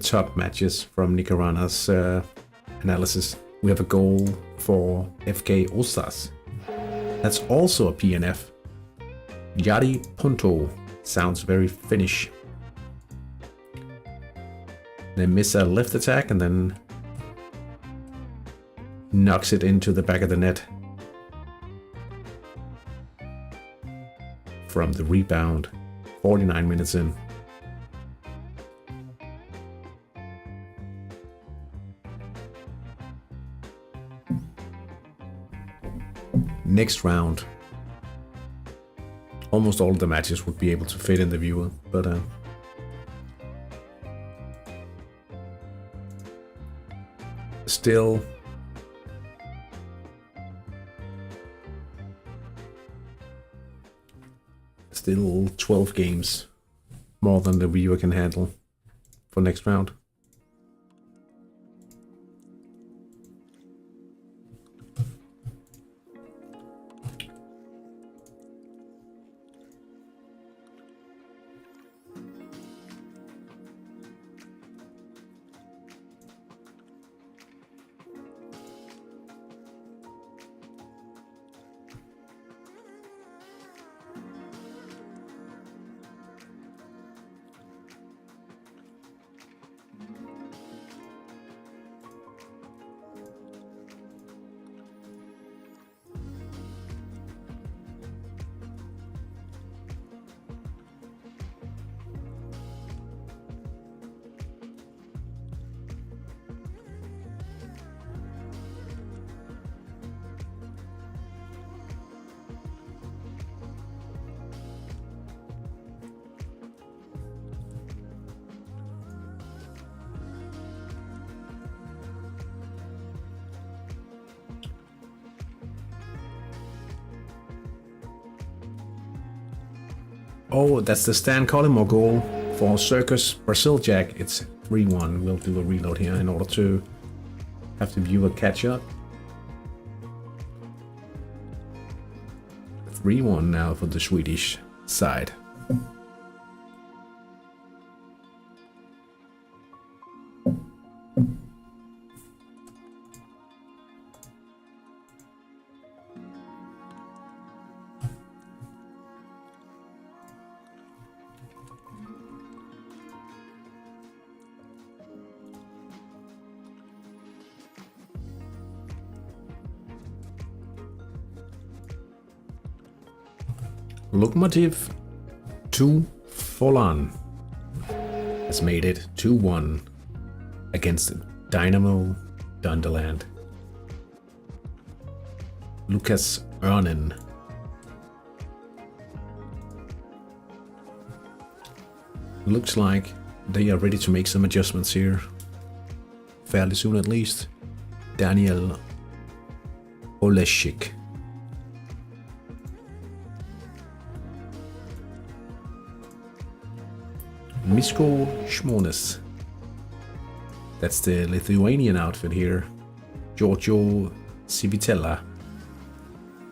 top matches from Nicaragua's analysis. We have a goal for FK Osas. That's also a PNF. Yari Punto. Sounds very Finnish. They miss a left attack and then knocks it into the back of the net from the rebound. 49 minutes in. Next round. almost all the matches would be able to fit in the viewer, but still, still 12 games more than the viewer can handle for next round. Oh, that's the Stan Collymore goal for Circus Brazil Jack. It's 3-1. We'll do a reload here in order to have the viewer catch up. 3-1 now for the Swedish side. Lokomotiv 2 Follan has made it 2-1 against Dynamo Dunderland. Lucas Örnen. Looks like they are ready to make some adjustments here. Fairly soon at least. Daniel Oleszczyk. Misko Žmonės. That's the Lithuanian outfit here. Giorgio Civitella.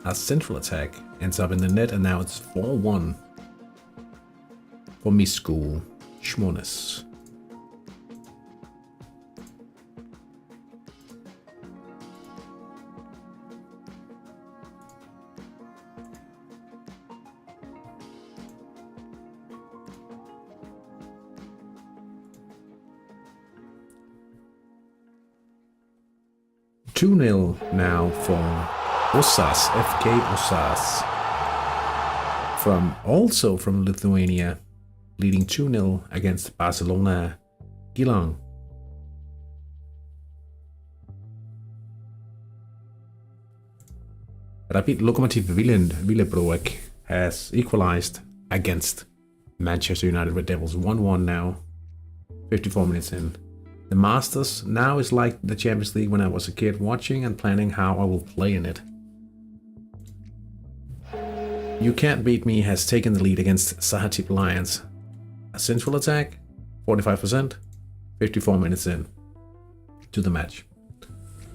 A central attack ends up in the net, and now it's 4-1 for Misko Žmonės. Two-nil now for Osas, FK Osas, also from Lithuania, leading 2-0 against Barcelona Gilang. Rapid Lokomotiv Willebroek has equalized against Manchester United Red Devils 1-1 now, 54 minutes in. The Masters now is like the Champions League when I was a kid, watching and planning how I will play in it. You Can't Beat Me has taken the lead against Hattrick Lions. A central attack, 45%, 54 minutes in to the match.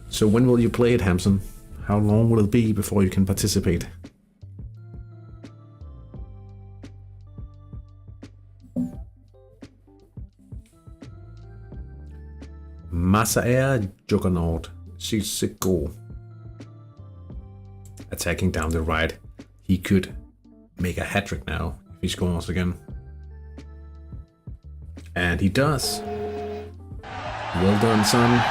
So when will you play it, Hampson? How long will it be before you can participate? Masaer Juggernaut Sissoko attacking down the right. He could make a hat-trick now if he scores again. And he does. Well done, son.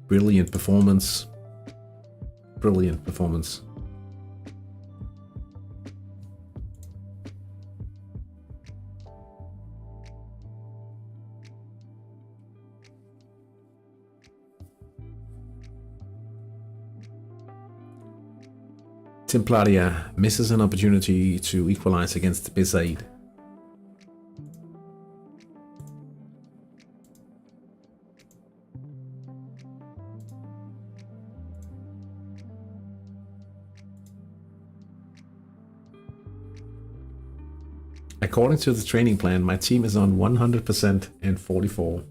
Brilliant performance. Brilliant performance. Templaria misses an opportunity to equalize against Besaid. According to the training plan, my team is on 100% in 44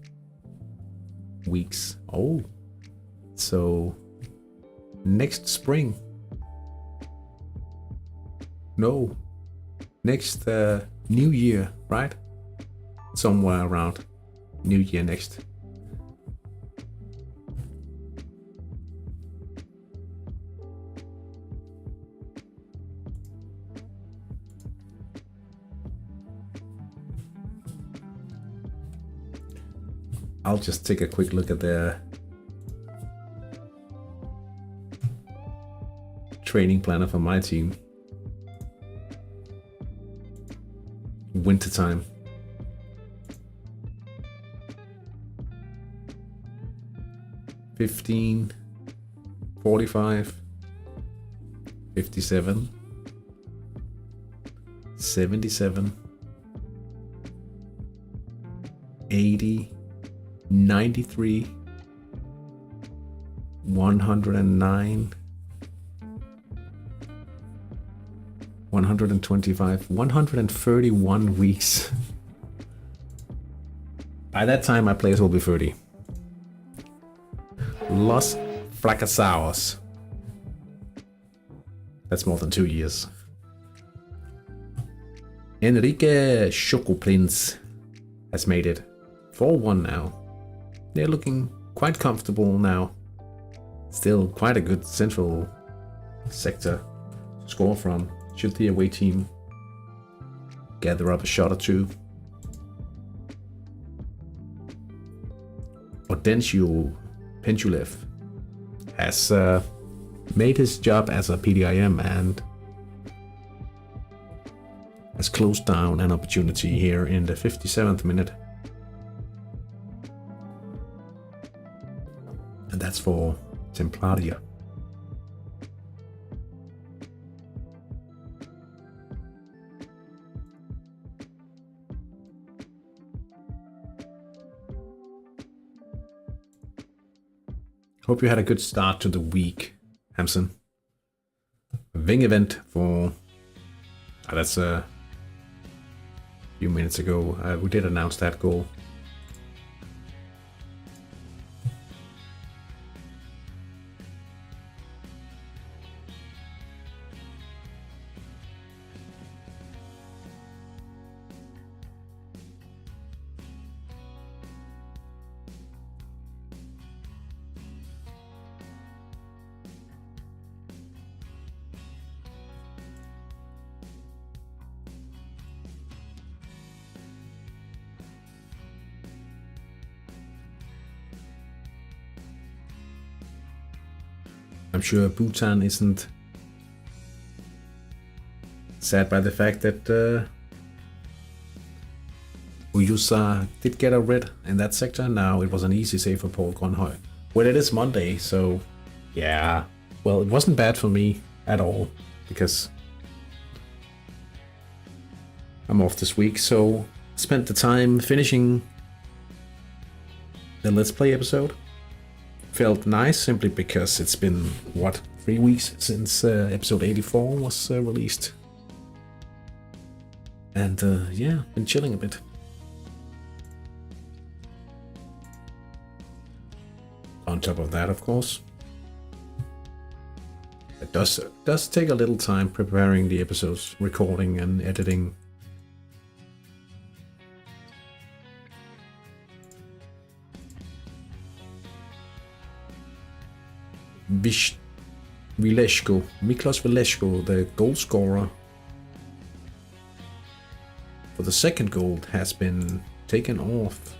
weeks. Oh, so next spring. No, next New Year, right? Somewhere around New Year next. I'll just take a quick look at their training planner for my team. Wintertime. $15, $45, $57, $77, $80, $93, $109, $125, 131 weeks. By that time, my players will be 30. Los Fracasados. That's more than 2 years. Enrique Chocoprince has made it 4-1 now. They're looking quite comfortable now. Still quite a good central sector to score from. Should the away team gather up a shot or two. Audencio Penchulev has made his job as a PDIM and has closed down an opportunity here in the 57th minute. And that's for Templaria. Hope you had a good start to the week, Hamson. Ving event for... that's a few minutes ago. We did announce that goal. I'm sure Bhutan isn't sad by the fact that Uyusa did get a red in that sector. Now it was an easy save for Paul Grønhøj. Well, it is Monday, so yeah. Well, it wasn't bad for me at all because I'm off this week. So spent the time finishing the Let's Play episode. Felt nice simply because it's been, what, 3 weeks since episode 84 was released. And yeah, been chilling a bit. On top of that, of course, it does take a little time preparing the episodes, recording and editing. Miklos Vileshko, the goal scorer for the second goal, has been taken off.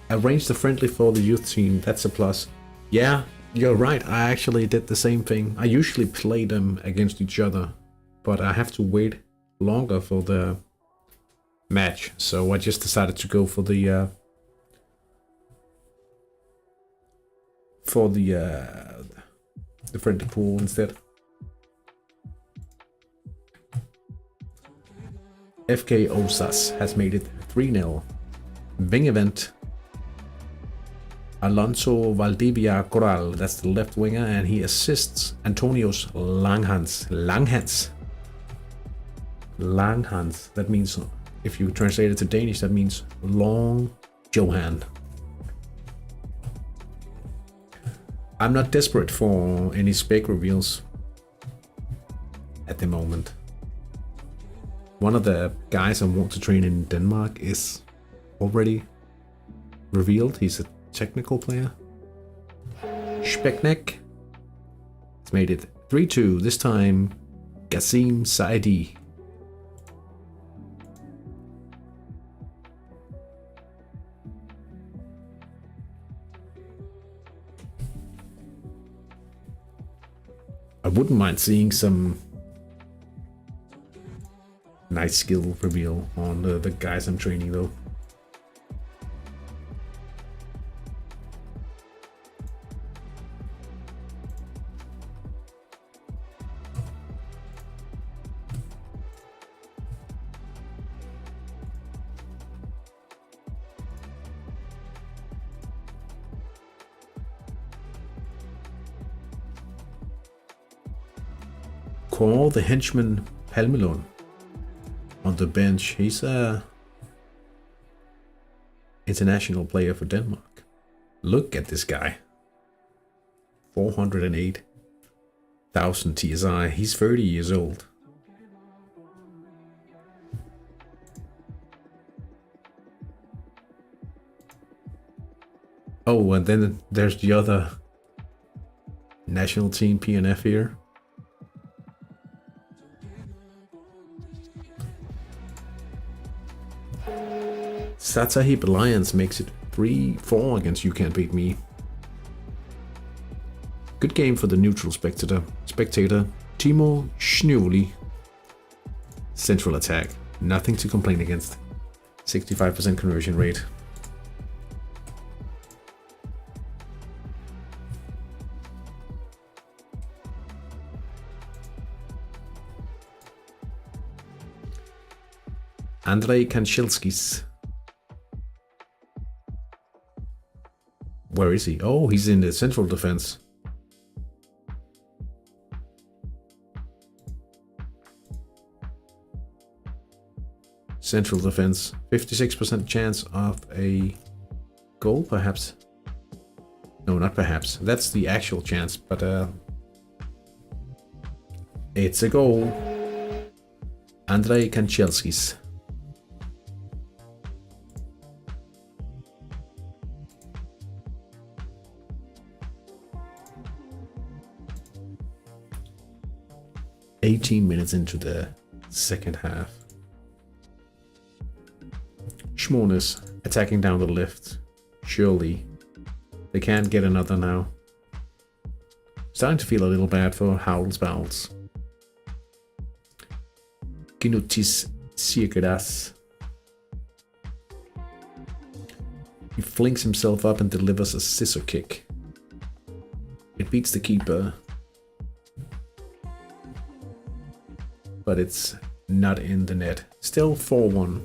Arranged a friendly for the youth team, that's a plus. Yeah, you're right, I actually did the same thing. I usually play them against each other, but I have to wait longer for the match, so I just decided to go for the for the friendly pool instead. FK Osas has made it 3-0. Wing event. Alonso Valdivia Corral, that's the left winger, and he assists Antonios Langhans. Langhans. That means, if you translate it to Danish, that means Long Johan. I'm not desperate for any spec reveals at the moment. One of the guys I want to train in Denmark is already revealed. He's a technical player. Speknek. It's made it 3-2. This time, Gassim Saidi. I wouldn't mind seeing some nice skill reveal on the guys I'm training though. Call the henchman Palmelund on the bench. He's a international player for Denmark. Look at this guy. 408,000 TSI. He's 30 years old. Oh, and then there's the other national team PNF here. Satahip Alliance makes it 3-4 against You Can't Beat Me. Good game for the neutral spectator. Timo Schnuli. Central attack. Nothing to complain against. 65% conversion rate. Andrei Kanchelskis. Where is he? Oh, he's in the central defense. Central defense. 56% chance of a goal, perhaps. No, not perhaps. That's the actual chance, but it's a goal. Andrei Kanchelskis. $18 minutes into the second half. Schmornes attacking down the left. Surely they can't get another now. Starting to feel a little bad for Howl's Bowels. Kinutis Sirkedas. He flings himself up and delivers a scissor kick. It beats the keeper, but it's not in the net. Still 4-1.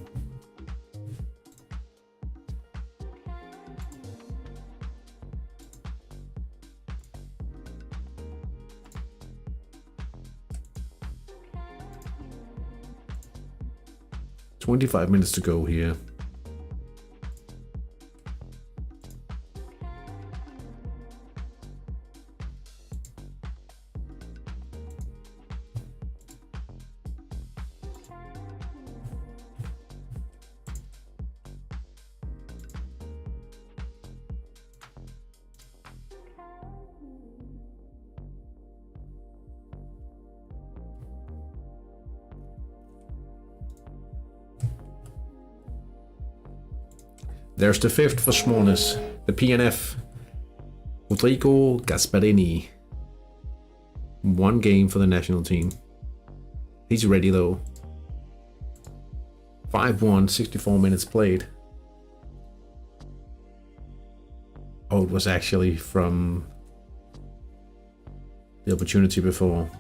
$25 minutes to go here. There's the fifth for Schmornes, the PNF. Rodrigo Gasparini. One game for the national team. He's ready though. 5-1, 64 minutes played. Oh, it was actually from the opportunity before.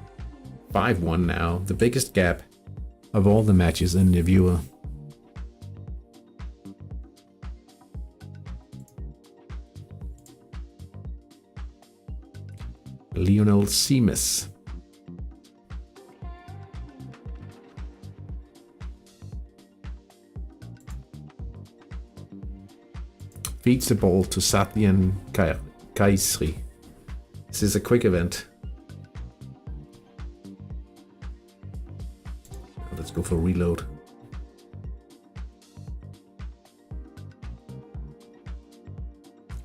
5-1 now, the biggest gap of all the matches in the viewer. Lionel Seamus. Feeds the ball to Satyan Kaisri. This is a quick event. Let's go for reload.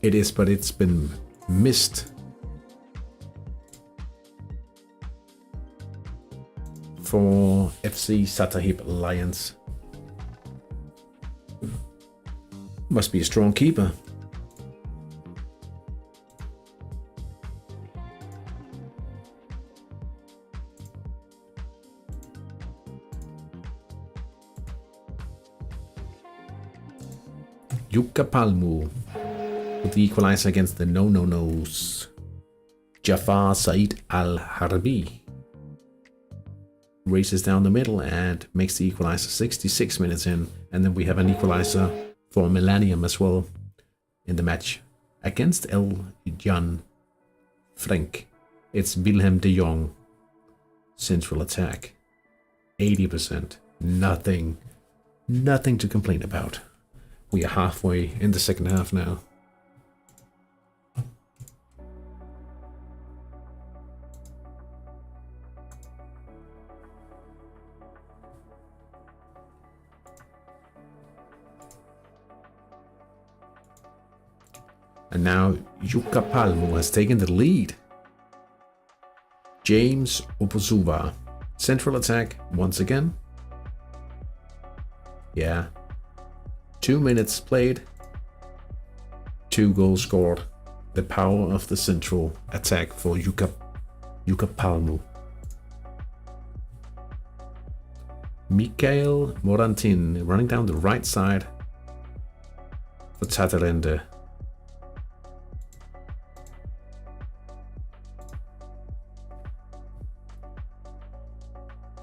It is, but it's been missed. For FC Satahib Lions. Must be a strong keeper. Jukka Palmu with the equalizer against the no-no-nos. Jafar Said Al-Harbi races down the middle and makes the equalizer 66 minutes in. And then we have an equalizer for Millennium as well in the match against El Jan Frank. It's Wilhelm de Jong. Central attack. 80%. Nothing to complain about. We are halfway in the second half now. And now Jukka Palmu has taken the lead. James Opozuva. Central attack once again. Yeah. 2 minutes played. 2 goals scored. The power of the central attack for Jukka Palmu. Mikael Morantin running down the right side for Tatarende.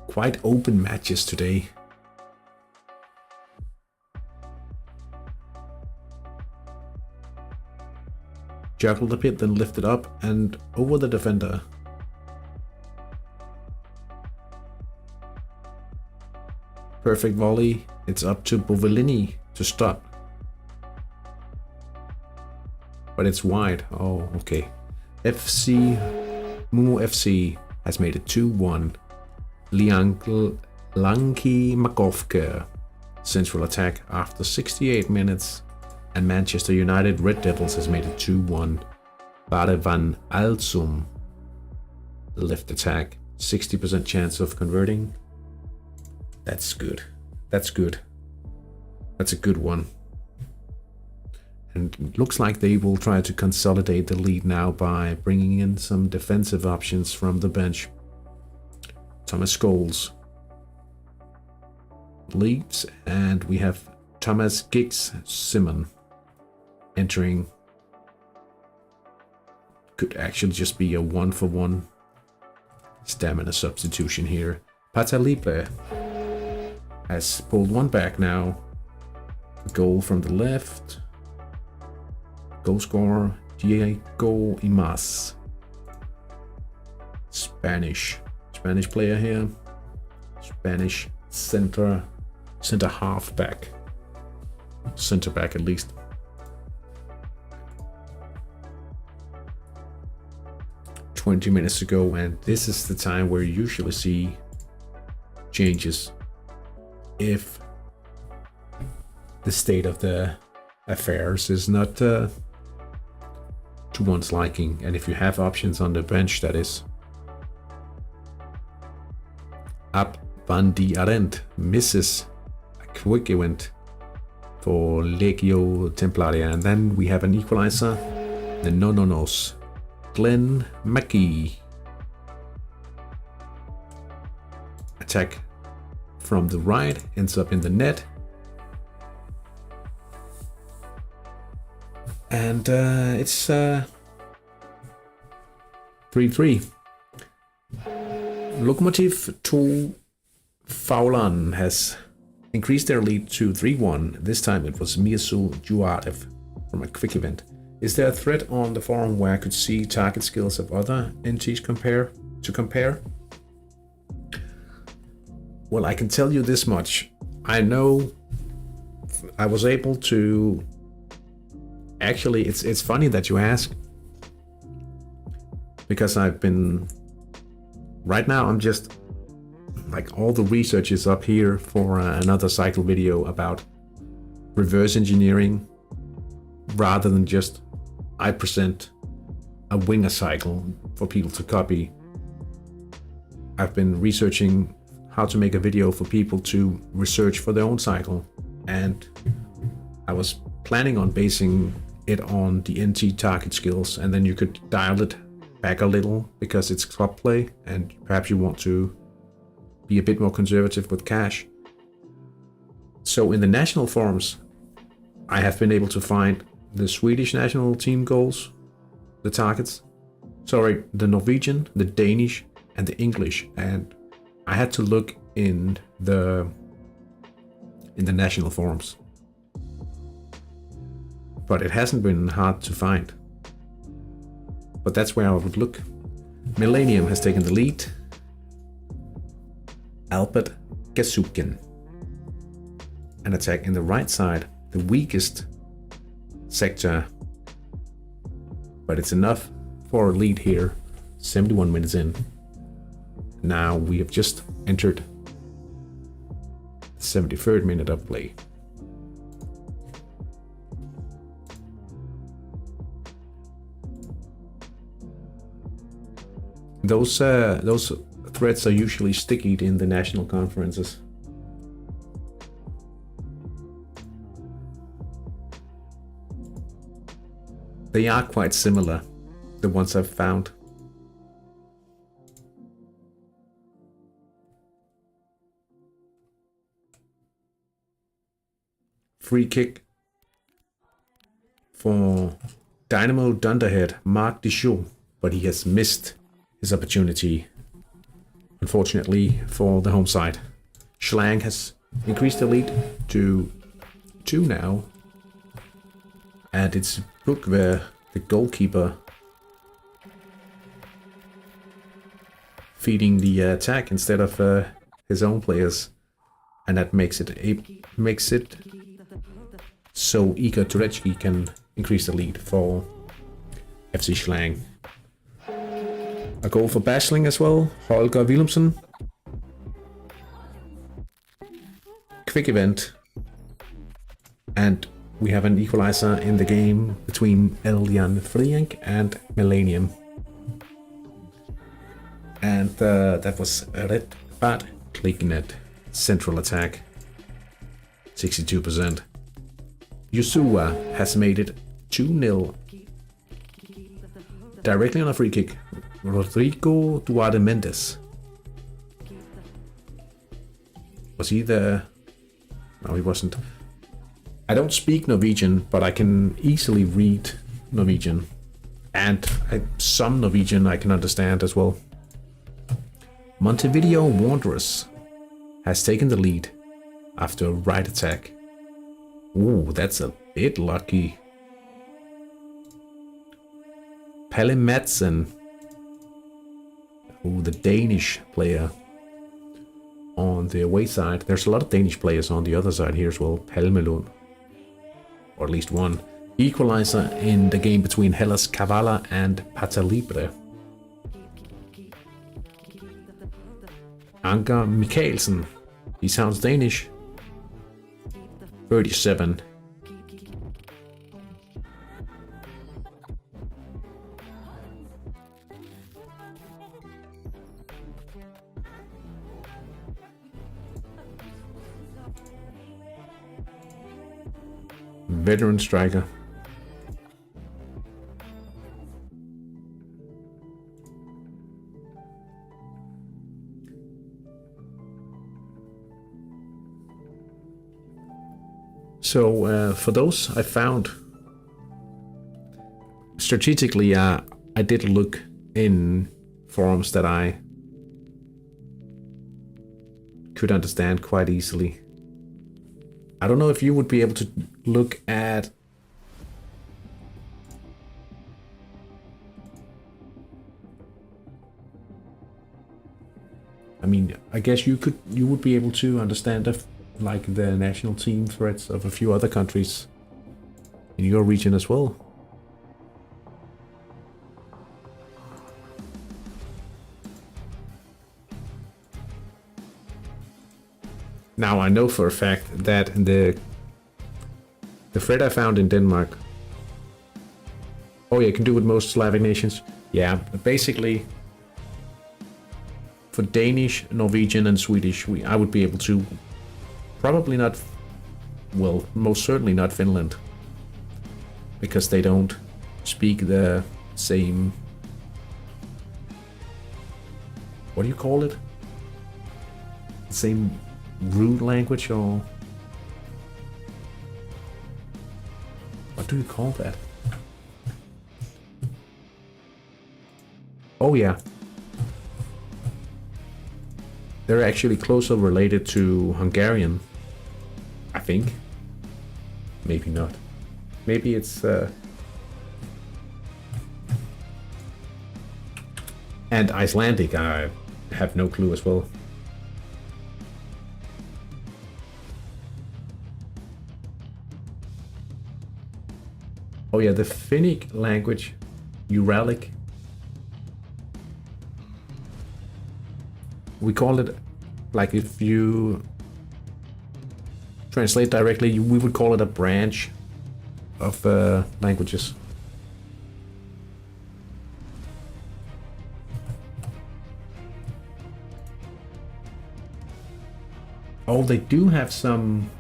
Quite open matches today. Juggled a bit, then lifted up and over the defender. Perfect volley. It's up to Bovellini to stop. But it's wide. Oh, okay. Mumu FC has made it 2-1. Lanky Makovka. Central attack after 68 minutes. And Manchester United Red Devils has made it 2-1. Bare van Alsum. Left attack. 60% chance of converting. That's good. That's good. That's a good one. And it looks like they will try to consolidate the lead now by bringing in some defensive options from the bench. Thomas Scholes leaves, and we have Thomas Giggs Simon entering. Could actually just be a 1-for-1 stamina substitution here. Patalipe has pulled one back now. Goal from the left. Goal scorer Diego Imas. Spanish player here. Spanish center half back. Center back at least. "20 minutes to go, and this is the time where you usually see changes if the state of the affairs is not to one's liking, and if you have options on the bench, that is. Ab van die Arendt misses a quick event for Legio Templaria, and then we have an equalizer. The no-no-nos. Glenn Mackey. Attack from the right, ends up in the net. And it's 3-3. Lokomotiv to Faulan has increased their lead to 3-1. This time it was Mirsul Juarev from a quick event. Is there a thread on the forum where I could see target skills of other NTs compare? Well, I can tell you this much. I know I was able to... Actually, it's funny that you ask. Because I've been... Right now, I'm just... Like, all the research is up here for another cycle video about reverse engineering. Rather than just... I present a winger cycle for people to copy. I've been researching how to make a video for people to research for their own cycle. And I was planning on basing it on the NT target skills, and then you could dial it back a little because it's club play and perhaps you want to be a bit more conservative with cash. So in the national forums, I have been able to find the Swedish national team goals, the targets, the Norwegian, the Danish, and the English, and I had to look in the national forums. But it hasn't been hard to find. But that's where I would look. Millennium has taken the lead. Albert Gasukin. An attack in the right side, the weakest sector. But it's enough for a lead here, 71 minutes in. Now we have just entered the 73rd minute of play. Those threads are usually sticky in the national conferences. They are quite similar, the ones I've found. Free kick for Dynamo Dunderhead, Mark Deschaux, but he has missed his opportunity, unfortunately, for the home side. Schlang has increased the lead to 2 now, and it's Brook, the goalkeeper, feeding the attack instead of his own players, and that makes it so Igor Turetsky can increase the lead for FC Schlang. A goal for Bashling as well, Holger Willumsen. Quick event. And we have an equalizer in the game between Eljan Frienk and Millennium. And that was Red Bad Kliknet. Central attack. 62%. Yusua has made it 2-0. Directly on a free kick. Rodrigo Duarte Mendes. Was he there? No, he wasn't. I don't speak Norwegian, but I can easily read Norwegian. And some Norwegian I can understand as well. Montevideo Wanderers has taken the lead after a right attack. Ooh, that's a bit lucky. Palle Madsen. Ooh, the Danish player on the away side. There's a lot of Danish players on the other side here as well. Palmelund. Or at least one. Equalizer in the game between Hellas Kavala and Patalibre. Anker Mikkelsen. He sounds Danish. 37. Veteran striker. So for those I found strategically, I did look in forums that I could understand quite easily. I don't know if you would be able to look at I mean, I guess you would be able to understand like the national team threats of a few other countries in your region as well. Now I know for a fact that the threat I found in Denmark. Oh yeah, you can do with most Slavic nations. Yeah, basically for Danish, Norwegian, and Swedish, I would be able to. Probably not. Well, most certainly not Finland, because they don't speak the same. What do you call it? The same root language, or what do you call that? Oh yeah. They're actually closer related to Hungarian, I think. Maybe not. Maybe it's and Icelandic, I have no clue as well. Oh yeah, the Finnic language, Uralic. We call it, like if you translate directly, we would call it a branch of languages. Oh, they do have some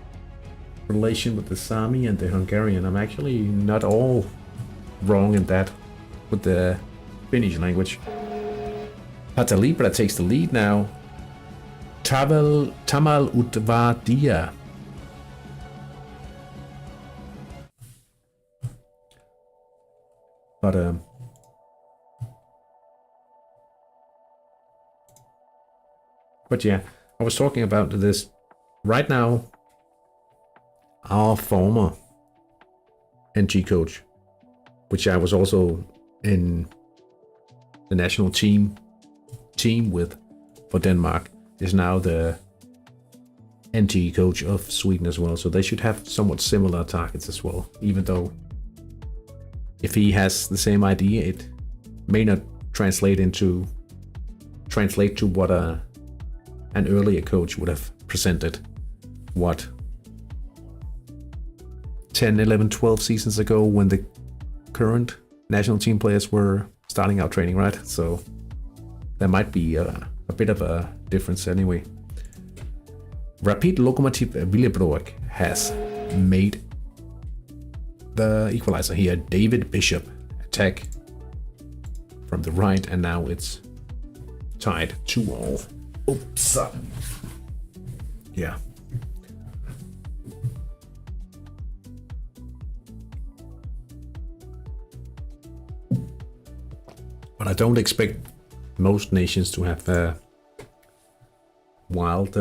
relation with the Sami and the Hungarian. I'm actually not all wrong in that with the Finnish language. Patalibra takes the lead now. Tamal Utvadia. But yeah, I was talking about this right now. Our former NG coach, which I was also in the national team with for Denmark, is now the NG coach of Sweden as well. So they should have somewhat similar targets as well, even though if he has the same idea, it may not translate to what an earlier coach would have presented. What, 10, 11, 12 seasons ago, when the current national team players were starting out training, right? So there might be a bit of a difference anyway. Rapid Lokomotiv Willebroek has made the equalizer here. David Bishop attack from the right, and now it's tied 2-2. Oops. Yeah. But I don't expect most nations to have wild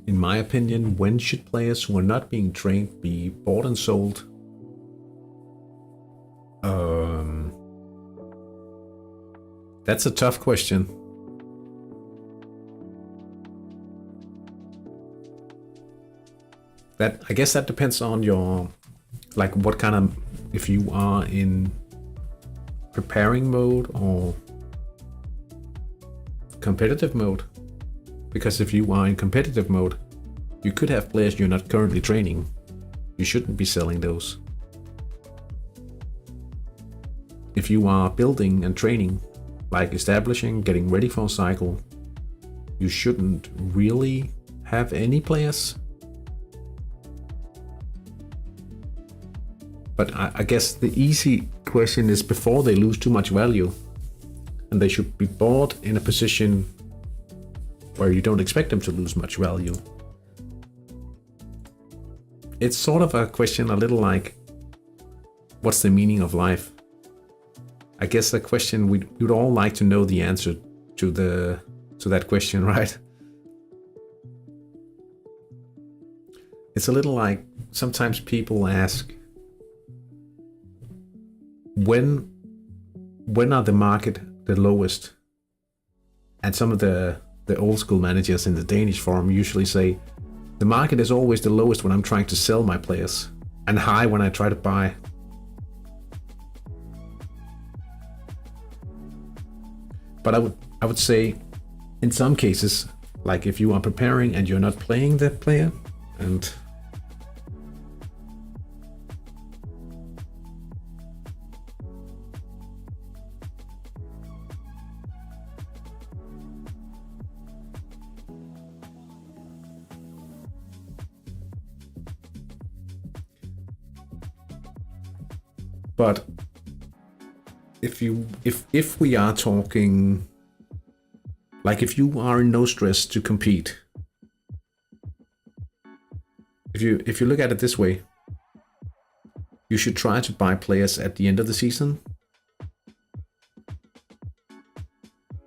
in my opinion, when should players who are not being trained be bought and sold? That's a tough question. I guess that depends on your, like, what kind of, if you are in preparing mode or competitive mode. Because if you are in competitive mode, you could have players you're not currently training. You shouldn't be selling those. If you are building and training, like establishing, getting ready for a cycle, you shouldn't really have any players. But I guess the easy question is before they lose too much value, and they should be bought in a position where you don't expect them to lose much value. It's sort of a question a little like, what's the meaning of life? I guess the question we'd all like to know the answer to that question, right? It's a little like sometimes people ask, when are the market the lowest? And some of the old school managers in the Danish forum usually say, the market is always the lowest when I'm trying to sell my players, and high when I try to buy. But I would say, in some cases, like if you are preparing and you're not playing that player, and but if we are talking, like if you are in no stress to compete, if you look at it this way, you should try to buy players at the end of the season,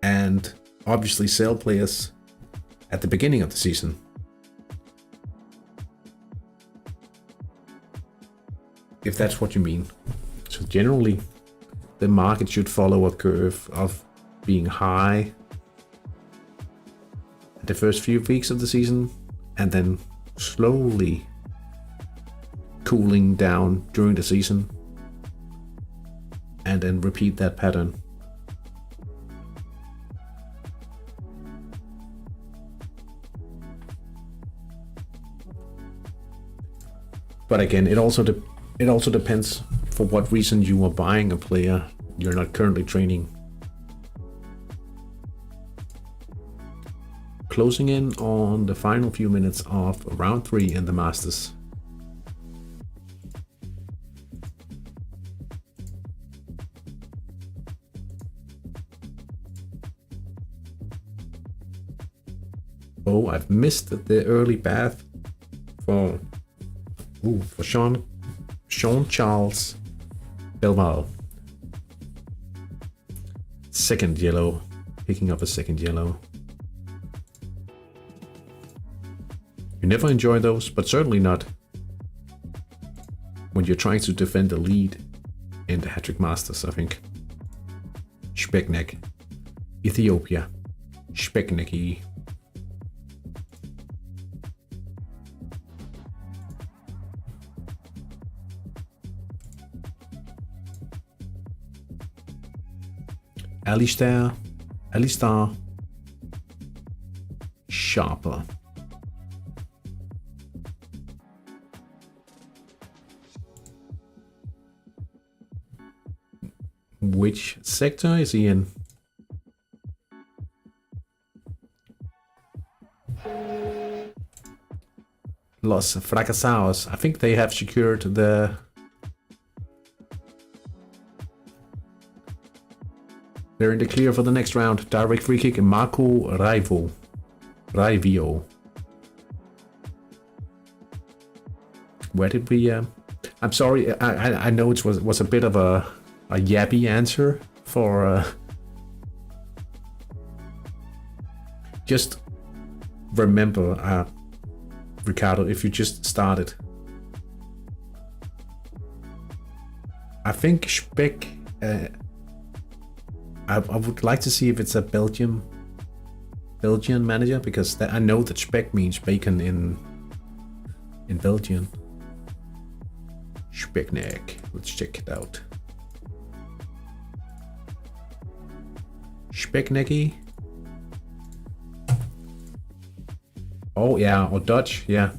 and obviously sell players at the beginning of the season. If that's what you mean. So generally, the market should follow a curve of being high at the first few weeks of the season, and then slowly cooling down during the season, and then repeat that pattern. But again, it also depends for what reason you are buying a player you're not currently training. Closing in on the final few minutes of round 3 in the Masters. Oh, I've missed the early bath for Sean Charles Belmar. Second yellow, picking up a second yellow. You never enjoy those, but certainly not when you're trying to defend the lead in the Hattrick Masters, I think. Speknek, Ethiopia, Spekneki. Alistar Sharper. Which sector is he in? Los Fracasados. I think they have secured the... They're in the clear for the next round. Direct free kick, Marco Raivio. Where did we... I'm sorry, I know it was a bit of a yappy answer for... Just remember, Ricardo, if you just started. I think Speck... I would like to see if it's a Belgian manager, because I know that Speck means bacon in Belgian. Speknek. Let's check it out. Spekneki. Oh yeah, or Dutch, yeah.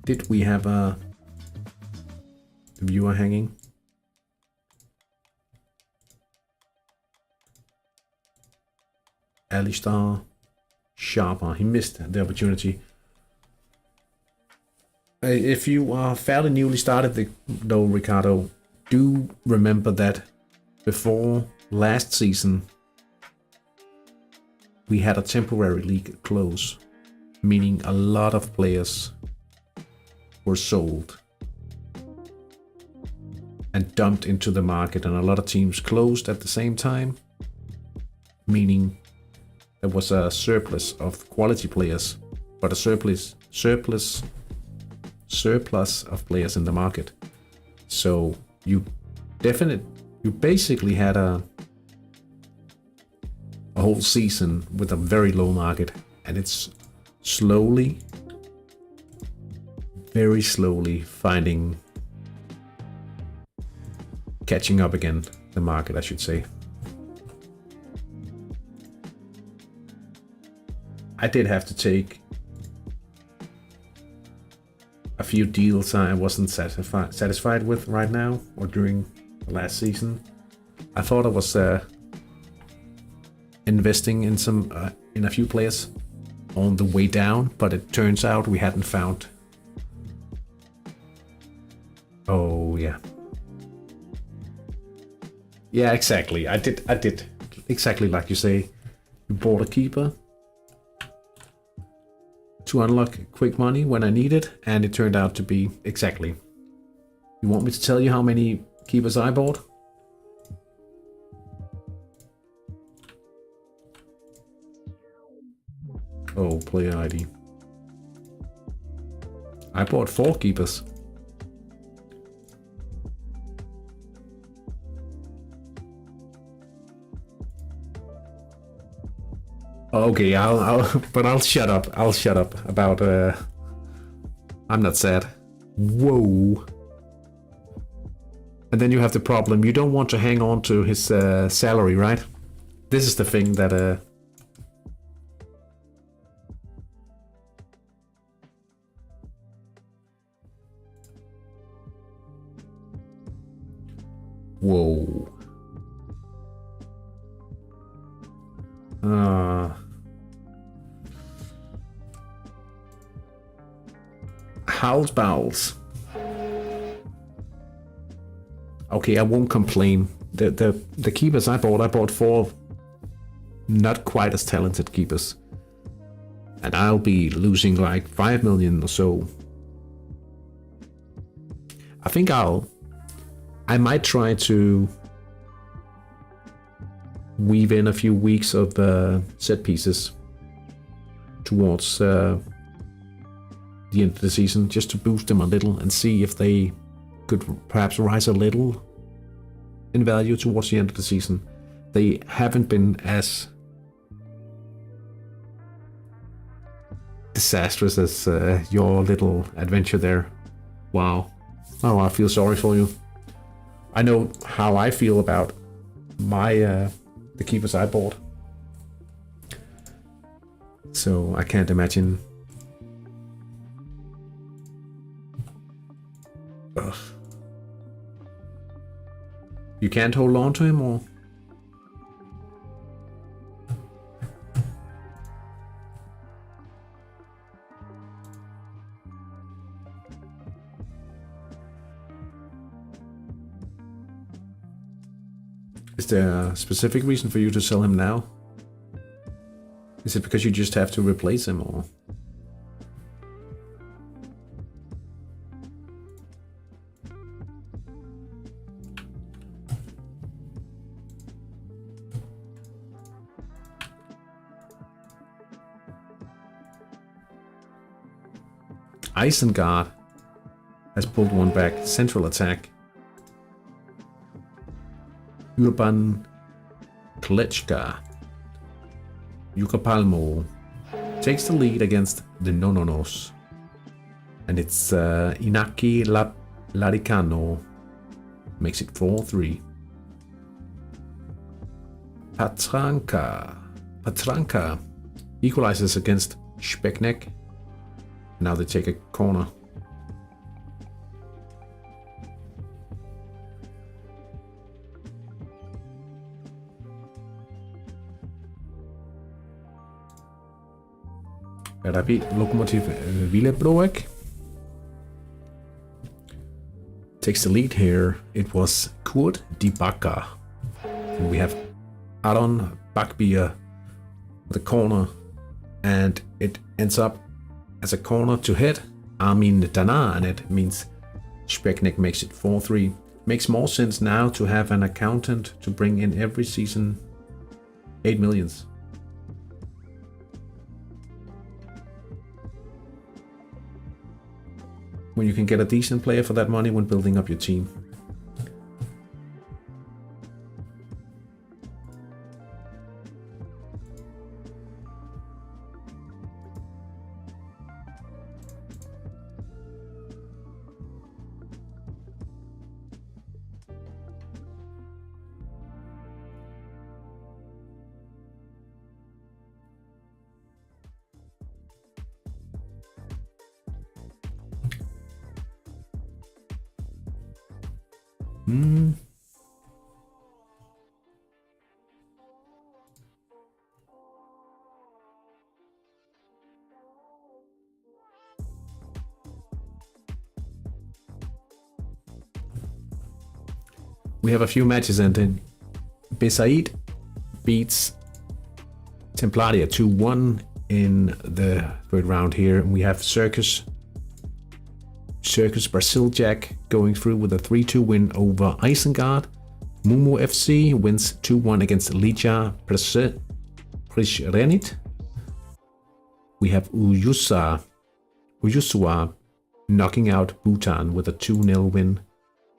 Did we have a viewer hanging? Alistar Sharper, he missed the opportunity. If you are fairly newly started though, Ricardo, do remember that before last season, we had a temporary league close, meaning a lot of players were sold and dumped into the market, and a lot of teams closed at the same time, meaning there was a surplus of quality players, but a surplus of players in the market. So you basically had a whole season with a very low market, and it's very slowly catching up again, the market, I should say. I did have to take a few deals I wasn't satisfied with right now or during the last season. I thought I was investing in a few players on the way down, but it turns out we hadn't found. Oh yeah. Yeah, exactly. I did exactly like you say. You bought a keeper to unlock quick money when I need it, and it turned out to be exactly. You want me to tell you how many keepers I bought? Oh, player ID. I bought 4 keepers. Okay, I'll shut up. I'll shut up about. I'm not sad. Whoa. And then you have the problem. You don't want to hang on to his salary, right? This is the thing that. Whoa. House bowels. Okay, I won't complain. The keepers I bought 4 not quite as talented keepers, and I'll be losing like 5 million or so. I think I might try to weave in a few weeks of set pieces towards the end of the season, just to boost them a little and see if they could perhaps rise a little in value towards the end of the season. They haven't been as disastrous as your little adventure there. Wow. Oh, I feel sorry for you. I know how I feel about my the keepers I bought, so I can't imagine. Ugh. You can't hold on to him, or? Is there a specific reason for you to sell him now? Is it because you just have to replace him, or? Isengard has pulled one back. Central attack. Urban Klechka. Yukapalmo takes the lead against the Nononos. And it's Inaki Laricano makes it 4-3. Patranka equalizes against Speknek. Now they take a corner. Rapid Lokomotiv Willebroek takes the lead here. It was Kurt Dibaka. And we have Aaron Bakbier the corner, and it ends up as a corner to hit. Armin Danar, and it means Speknik makes it 4-3. Makes more sense now to have an accountant to bring in every season 8 millions. When you can get a decent player for that money when building up your team. We have a few matches ending. Besaid beats Templaria 2-1 in the third round here. We have Circus Brazil Jack going through with a 3-2 win over Isengard. Mumu FC wins 2-1 against Ligia Prishrenit. We have Uyusua knocking out Bhutan with a 2-0 win.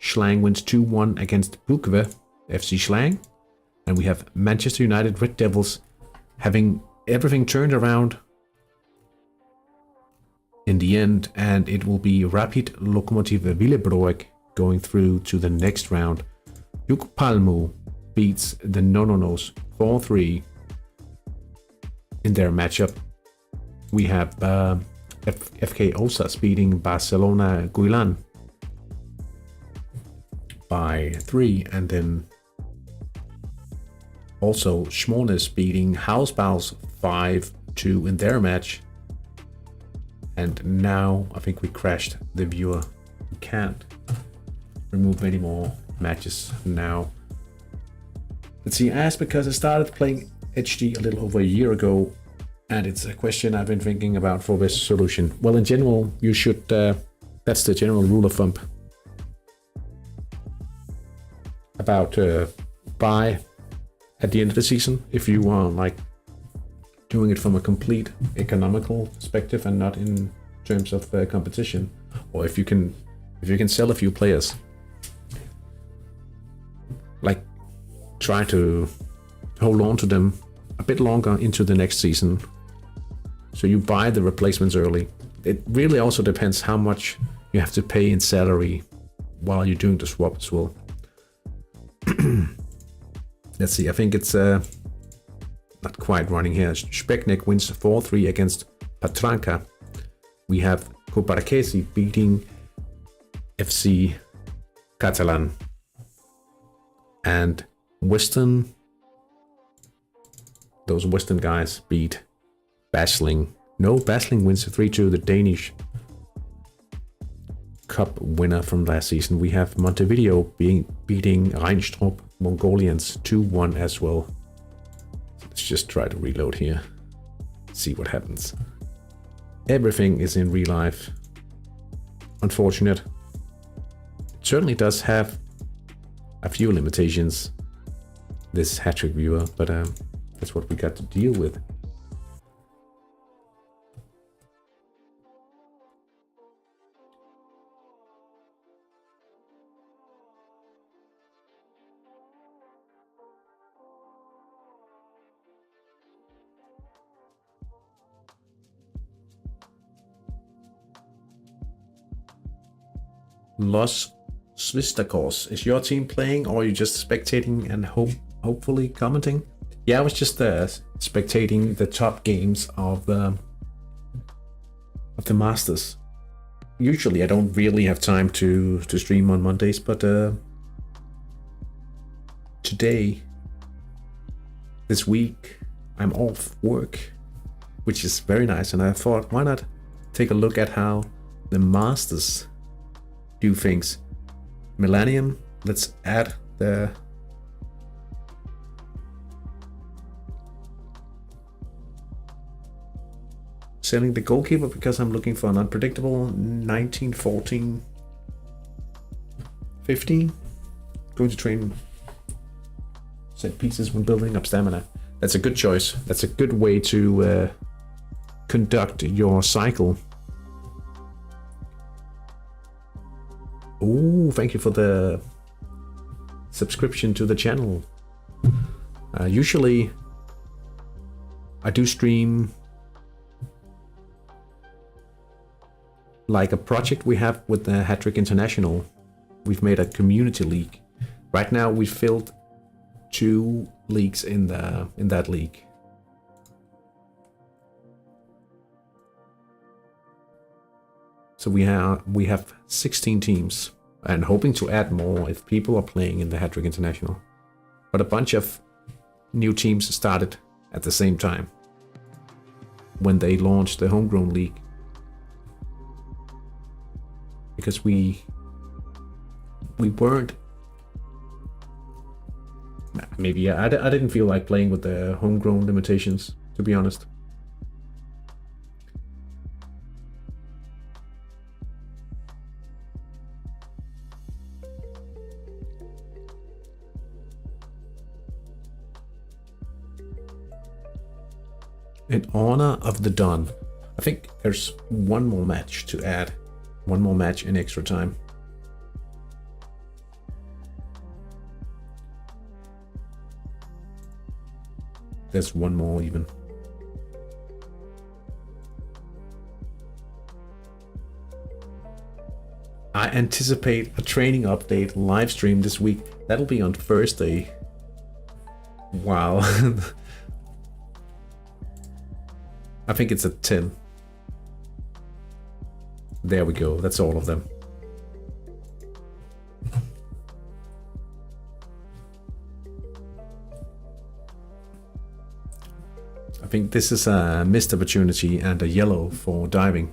Schlang wins 2-1 against Bukve FC Schlang. And we have Manchester United Red Devils having everything turned around in the end, and it will be Rapid Lokomotiv Willebroek going through to the next round. Juk Palmu beats the Nononos 4-3 in their matchup. We have FK Osas beating Barcelona Guilan by 3, and then also Schmones beating Hausbaus 5-2 in their match. And now I think we crashed the viewer. We can't remove any more matches now. Let's see, I asked because I started playing HD a little over a year ago, and it's a question I've been thinking about for this solution. Well, in general, you should, that's the general rule of thumb about buy at the end of the season if you are like doing it from a complete economical perspective and not in terms of competition, or if you can sell a few players, like try to hold on to them a bit longer into the next season, so you buy the replacements early. It really also depends how much you have to pay in salary while you're doing the swap as well. Let's see, I think it's not quite running here. Speknik wins 4-3 against Patranka. We have Koparakesi beating FC Catalan. And those Western guys beat Basling. No, Basling wins 3-2, the Danish Cup winner from last season. We have Montevideo beating Reinstrup Mongolians 2-1 as well. Let's just try to reload here. See what happens. Everything is in real life. Unfortunate. It certainly does have a few limitations, this Hattrick viewer, but that's what we got to deal with. Los Svistakos, is your team playing, or are you just spectating and hopefully commenting? Yeah, I was just spectating the top games of the Masters. Usually I don't really have time to stream on Mondays, but today, this week, I'm off work, which is very nice, and I thought, why not take a look at how the Masters do things. Millennium, let's add the selling the goalkeeper because I'm looking for an unpredictable 19, 14, 15. Going to train set pieces when building up stamina. That's a good choice. That's a good way to conduct your cycle. Oh, thank you for the subscription to the channel. Usually I do stream like a project we have with the Hattrick International. We've made a community league. Right now we've filled 2 leagues in that league. So we have 16 teams, and hoping to add more if people are playing in the Hattrick International. But a bunch of new teams started at the same time when they launched the homegrown league, because we weren't, maybe I didn't feel like playing with the homegrown limitations, to be honest. In honor of the Don, I think there's one more match to add. One more match in extra time. There's one more even. I anticipate a training update live stream this week. That'll be on Thursday. Wow. I think it's at 10. There we go. That's all of them. I think this is a missed opportunity and a yellow for diving.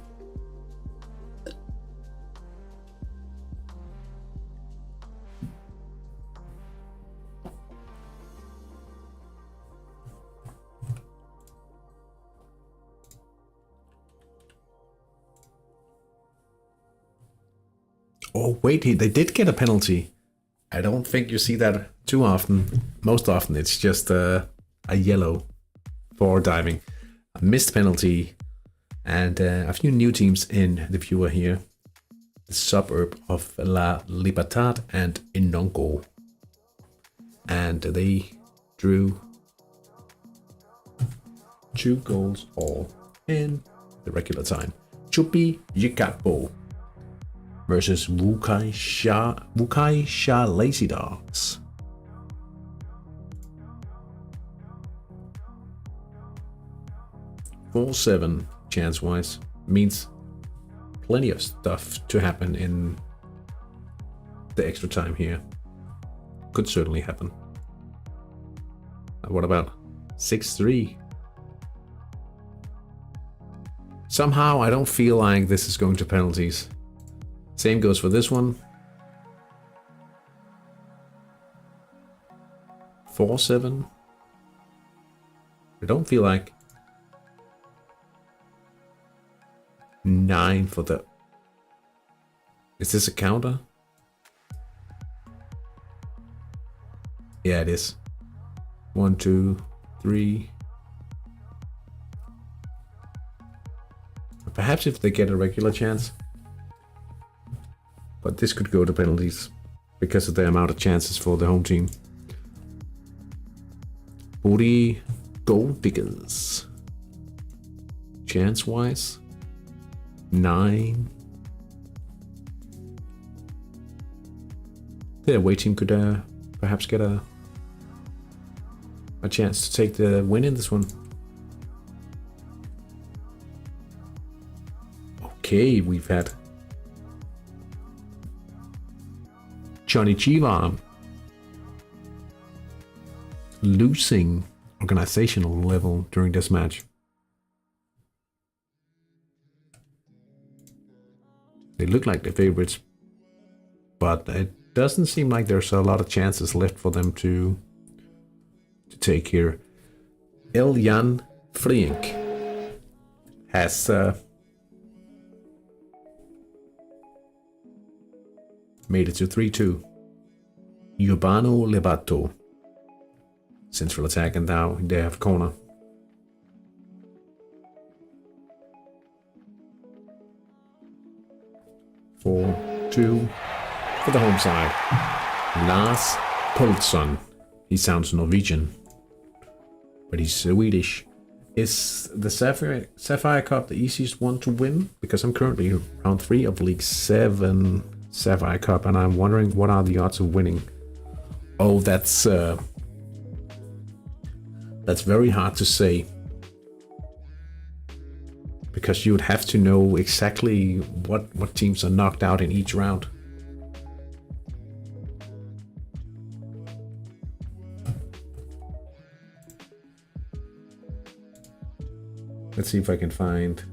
Oh wait, they did get a penalty. I don't think you see that too often. Most often it's just a yellow for diving. A missed penalty, and a few new teams in the viewer here. The suburb of La Libertad and Inongo. And they drew 2 goals all in the regular time. Chupi Yikapo versus Wukai Sha Lazy Dogs. Four 7 chance-wise means plenty of stuff to happen in the extra time here. Could certainly happen. What about 6-3? Somehow I don't feel like this is going to penalties. Same goes for this one. 4-7. I don't feel like 9 for the... Is this a counter? Yeah, it is. 1, 2, 3. Perhaps if they get a regular chance. But this could go to penalties because of the amount of chances for the home team. 40 goal diggers. Chance-wise, 9. The away team could perhaps get a chance to take the win in this one. Okay, we've had Johnny Chiva losing organizational level during this match. They look like the favorites, but it doesn't seem like there's a lot of chances left for them to take here. Eljan Frink has made it to 3-2. Urbano Levato. Central attack, and now they have corner. Four, 2 for the home side. Lars Poulsson. He sounds Norwegian, but he's Swedish. Is the Sapphire Cup the easiest one to win? Because I'm currently round 3 of League 7 Sapphire Cup, and I'm wondering what are the odds of winning. Oh, that's very hard to say, because you would have to know exactly what teams are knocked out in each round. Let's see if I can find.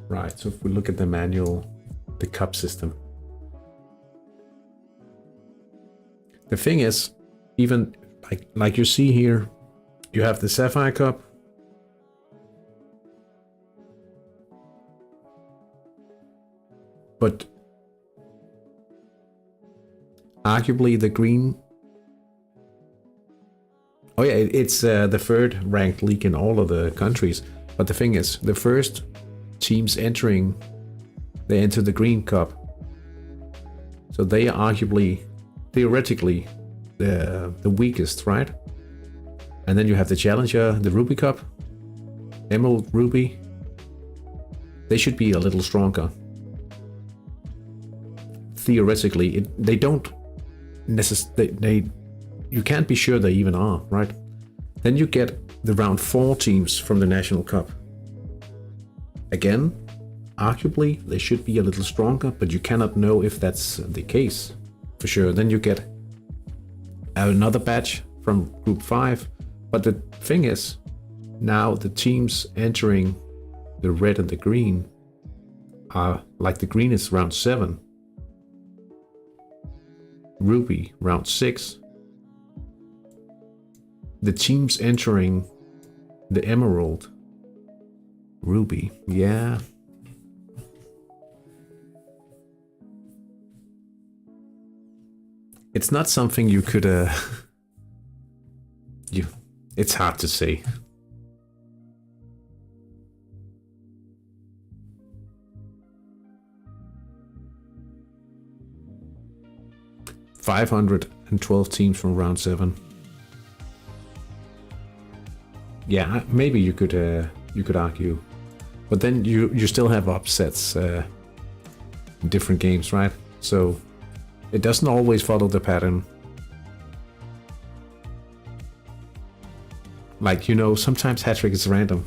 Right, so if we look at the manual, the cup system. The thing is, even like you see here, you have the Sapphire Cup. But arguably the green. Oh yeah, it's the 3rd ranked league in all of the countries. But the thing is, the first teams entering, they enter the Green Cup. So they are arguably, theoretically, the weakest, right? And then you have the Challenger, the Ruby Cup, Emerald, Ruby. They should be a little stronger. Theoretically, they don't necessarily. You can't be sure they even are, right? Then you get the round 4 teams from the National Cup. Again, arguably they should be a little stronger, but you cannot know if that's the case for sure. Then you get another batch from Group 5. But the thing is, now the teams entering the red and the green are like the green is round 7. Ruby round 6. The teams entering the Emerald, Ruby, yeah. It's not something you could it's hard to say. $512 teams from round 7. Yeah, maybe you could argue, but then you still have upsets in different games, right? So it doesn't always follow the pattern. Like, you know, sometimes Hattrick is random.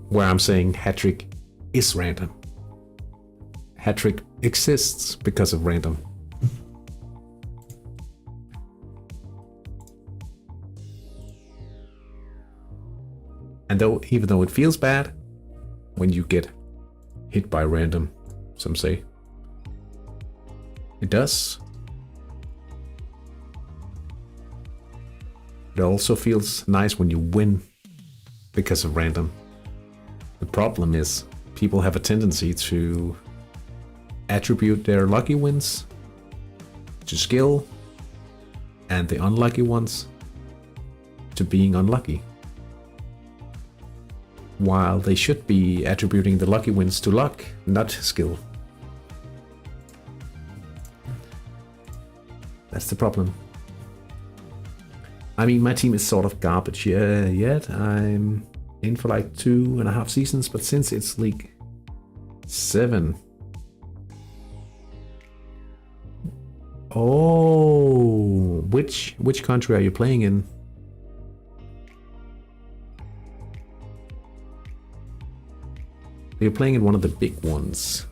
Where I'm saying Hattrick is random. Hattrick exists because of random. And even though it feels bad when you get hit by random, some say, it does. It also feels nice when you win because of random. The problem is people have a tendency to attribute their lucky wins to skill and the unlucky ones to being unlucky, while they should be attributing the lucky wins to luck, not skill. That's the problem. I mean, my team is sort of garbage yet. I'm in for like 2.5 seasons, but since it's League 7. Oh, which country are you playing in? You're playing in one of the big ones.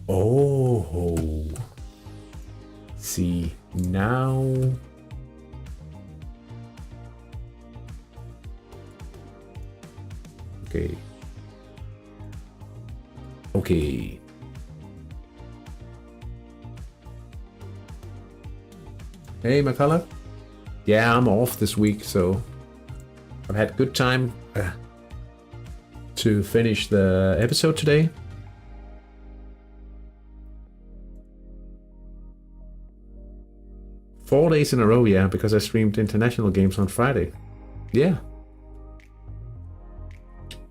Oh, see, now Okay. Okay. Hey, McCullough. Yeah, I'm off this week, so I've had good time to finish the episode today. Four days in a row, yeah, because I streamed international games on Friday. Yeah.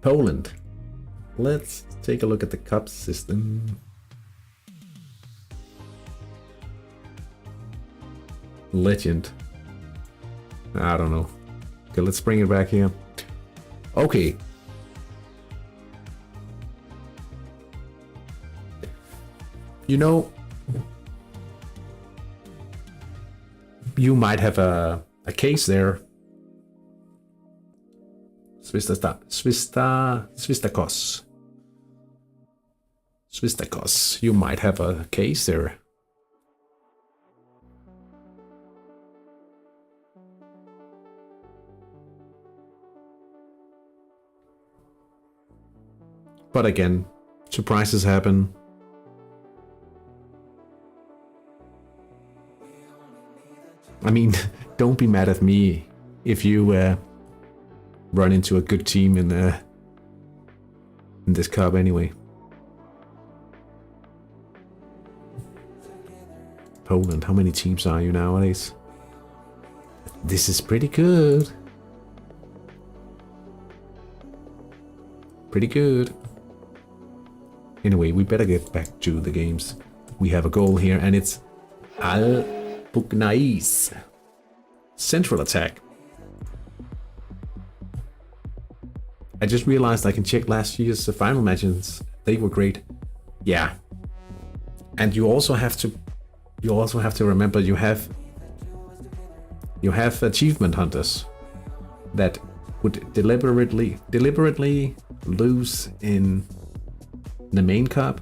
Poland. Let's take a look at the cup system. Legend. I don't know. Okay, let's bring it back here. Okay. You know, you might have a case there. Svistakos. You might have a case there. But again, surprises happen. I mean, don't be mad at me if you run into a good team in this cup anyway. Poland, how many teams are you nowadays? This is pretty good. Pretty good. Anyway, we better get back to the games. We have a goal here, and it's Al Buknais. Central attack. I just realized I can check last year's final matches. They were great. Yeah. And you also have to remember you have achievement hunters that would deliberately lose in the main cup.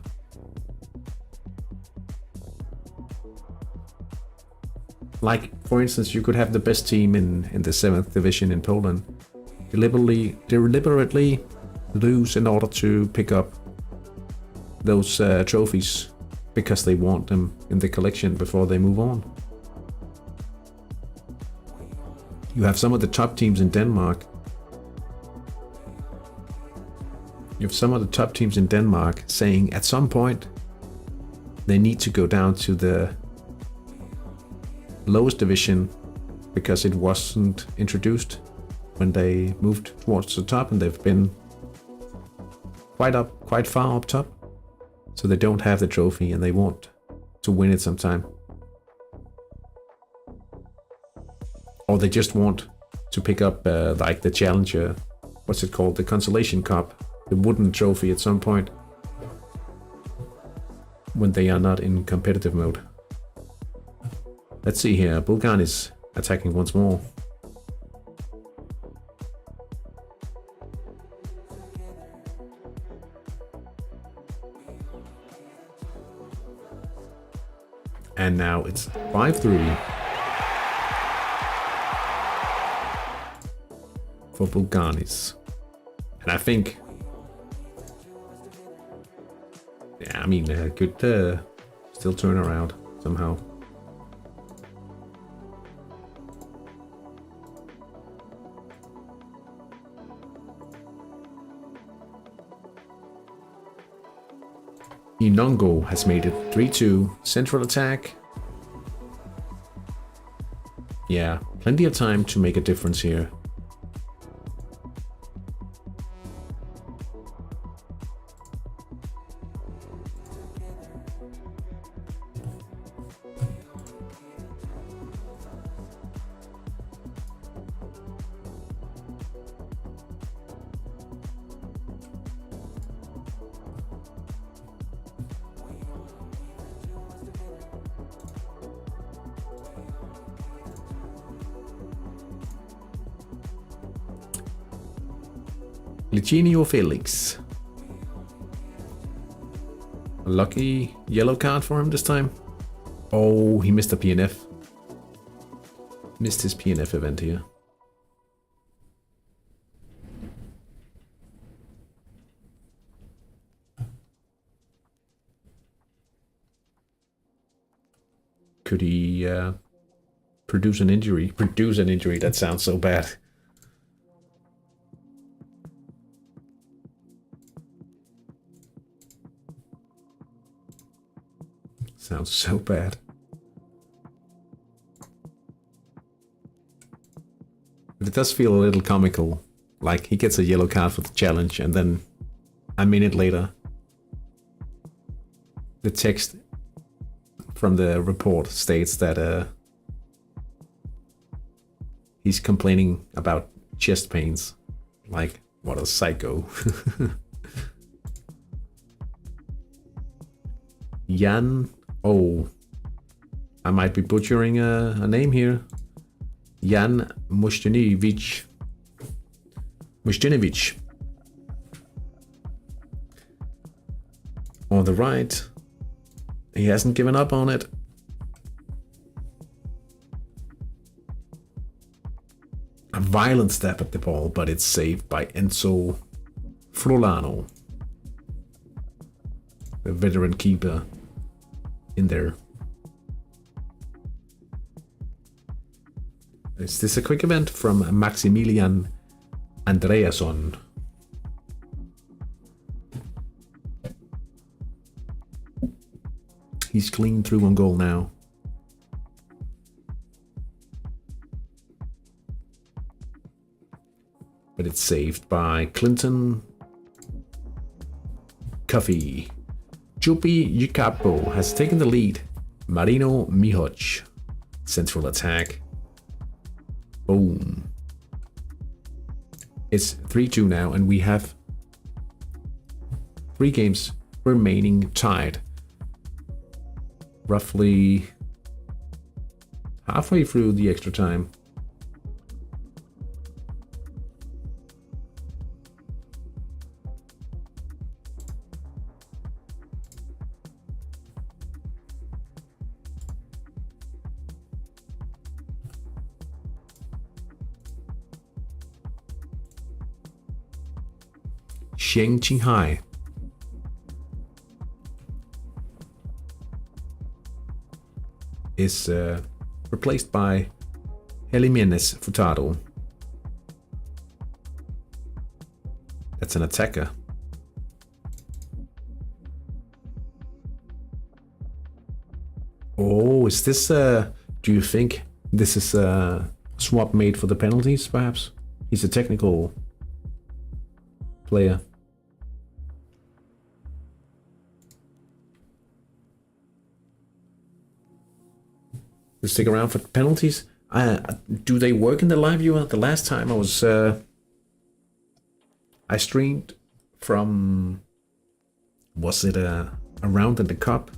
Like, for instance, you could have the best team in the 7th division in Poland deliberately lose in order to pick up those trophies because they want them in the collection before they move on. You have some of the top teams in Denmark. You have some of the top teams in Denmark saying at some point they need to go down to the lowest division because it wasn't introduced when they moved towards the top, and they've been quite far up top, so they don't have the trophy and they want to win it sometime, or they just want to pick up like the challenger, what's it called, the consolation cup, the wooden trophy at some point when they are not in competitive mode. Let's see here, Bulgan is attacking once more. And now it's 5-3 for Bulganis. And I think, yeah, I mean, good still turn around somehow. Inongo has made it 3-2. Central attack. Yeah, plenty of time to make a difference here. Licinio Felix. A lucky yellow card for him this time. Oh, he missed a PNF. Missed his PNF event here. could he produce an injury? Produce an injury, that sounds so bad. Sounds so bad. But it does feel a little comical. Like, he gets a yellow card for the challenge, and then a minute later, the text from the report states that he's complaining about chest pains. Like, what a psycho. Jan, oh, I might be butchering a name here. Jan Mustinovic. On the right. He hasn't given up on it. A violent stab at the ball, but it's saved by Enzo Frolano, the veteran keeper in there. Is this a quick event from Maximilian Andreasson? He's clean through on goal now. But it's saved by Clinton Coffey. Jupi Yucapo has taken the lead. Marino Mihoc. Central attack. Boom. It's 3-2 now, and we have 3 games remaining tied. Roughly halfway through the extra time. Sheng Qinghai. Is replaced by Jimenez Furtado. That's an attacker. Oh, is this do you think this is a swap made for the penalties, perhaps? He's a technical player. Stick around for penalties. Do they work in the live viewer? The last time I was I streamed from, was it a round in the cup,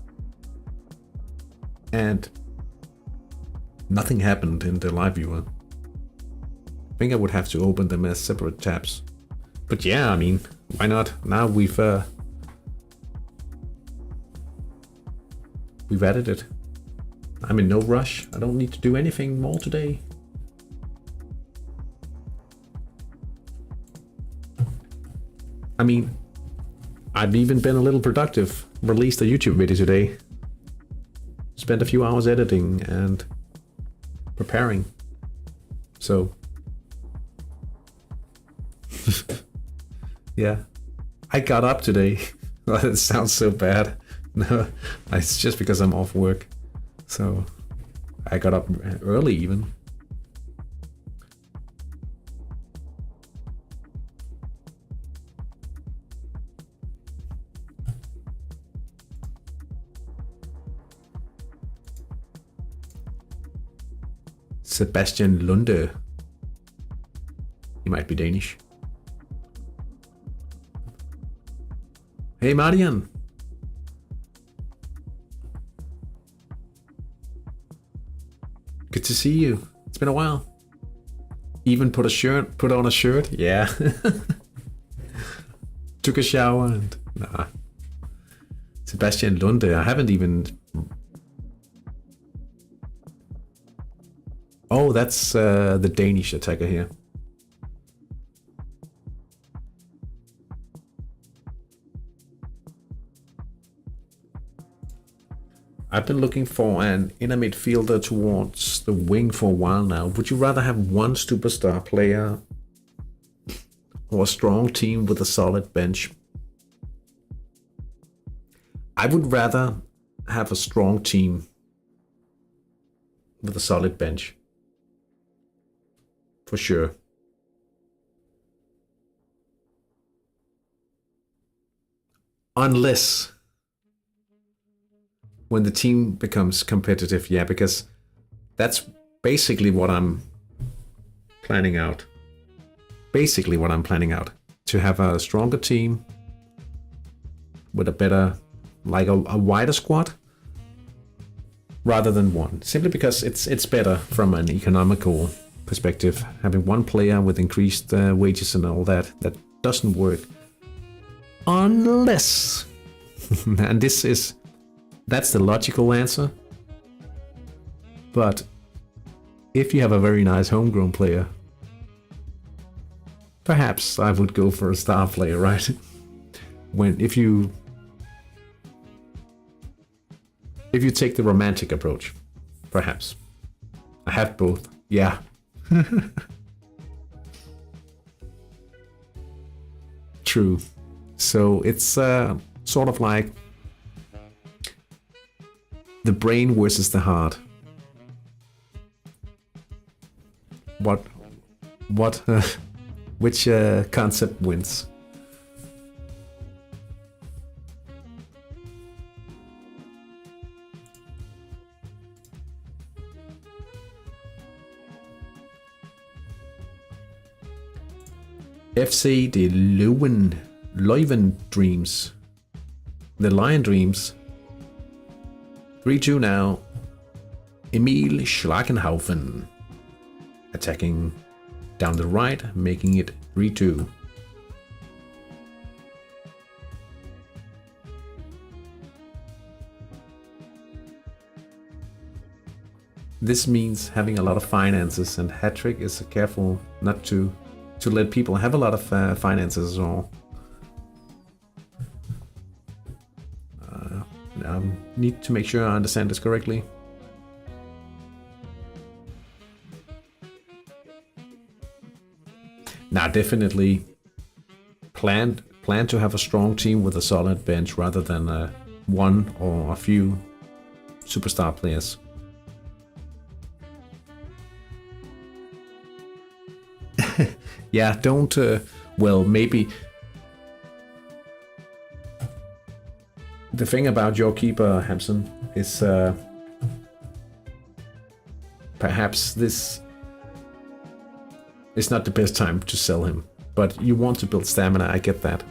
and nothing happened in the live viewer. I think I would have to open them as separate tabs. But yeah, I mean, why not? Now we've added it. I'm in no rush. I don't need to do anything more today. I mean, I've even been a little productive. Released a YouTube video today. Spent a few hours editing and preparing. So, yeah. I got up today. That sounds so bad. No, it's just because I'm off work. So I got up early even. Sebastian Lunde. He might be Danish. Hey Marian. Good to see you. It's been a while. Even put on a shirt. Yeah. Took a shower and nah. Sebastian Lunde. I haven't even. Oh, that's the Danish attacker here. I've been looking for an inner midfielder towards the wing for a while now. Would you rather have one superstar player or a strong team with a solid bench? I would rather have a strong team with a solid bench. For sure. Unless when the team becomes competitive, yeah, because that's basically what I'm planning out. To have a stronger team with a better, like a wider squad, rather than one. Simply because it's better from an economical perspective. Having one player with increased wages and all that doesn't work. Unless, and that's the logical answer. But if you have a very nice homegrown player, perhaps I would go for a star player, right? If you take the romantic approach, perhaps. I have both, yeah. True. So it's sort of like the brain versus the heart. Which concept wins? FC de Leuven Dreams. The Lion Dreams. 3-2 now. Emil Schlagenhaufen attacking down the right, making it 3-2. This means having a lot of finances, and Hattrick is careful not to let people have a lot of finances or need to make sure I understand this correctly. Now, definitely plan to have a strong team with a solid bench rather than one or a few superstar players. Yeah, don't. Well, maybe. The thing about your keeper, Hampson, is perhaps this is not the best time to sell him. But you want to build stamina, I get that.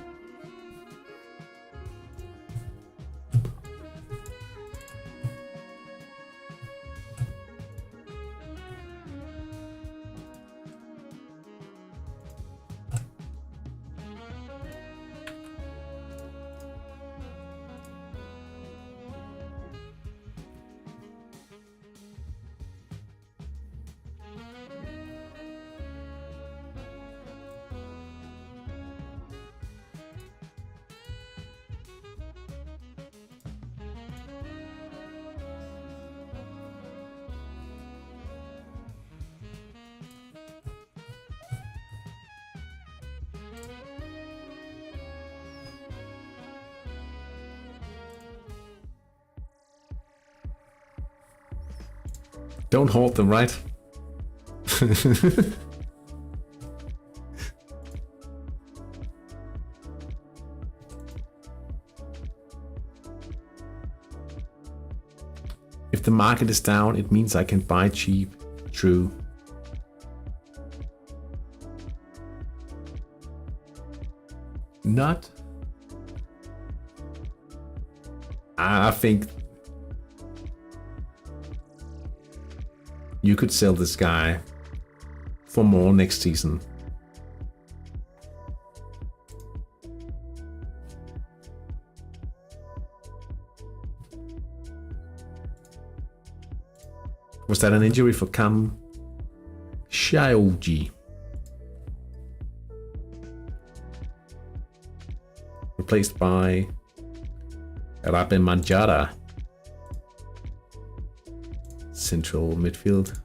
Don't hold them, right? If the market is down, it means I can buy cheap. True. Not. I think you could sell this guy for more next season. Was that an injury for Kam Xiaoji? Replaced by Rabe Manjara. central midfield.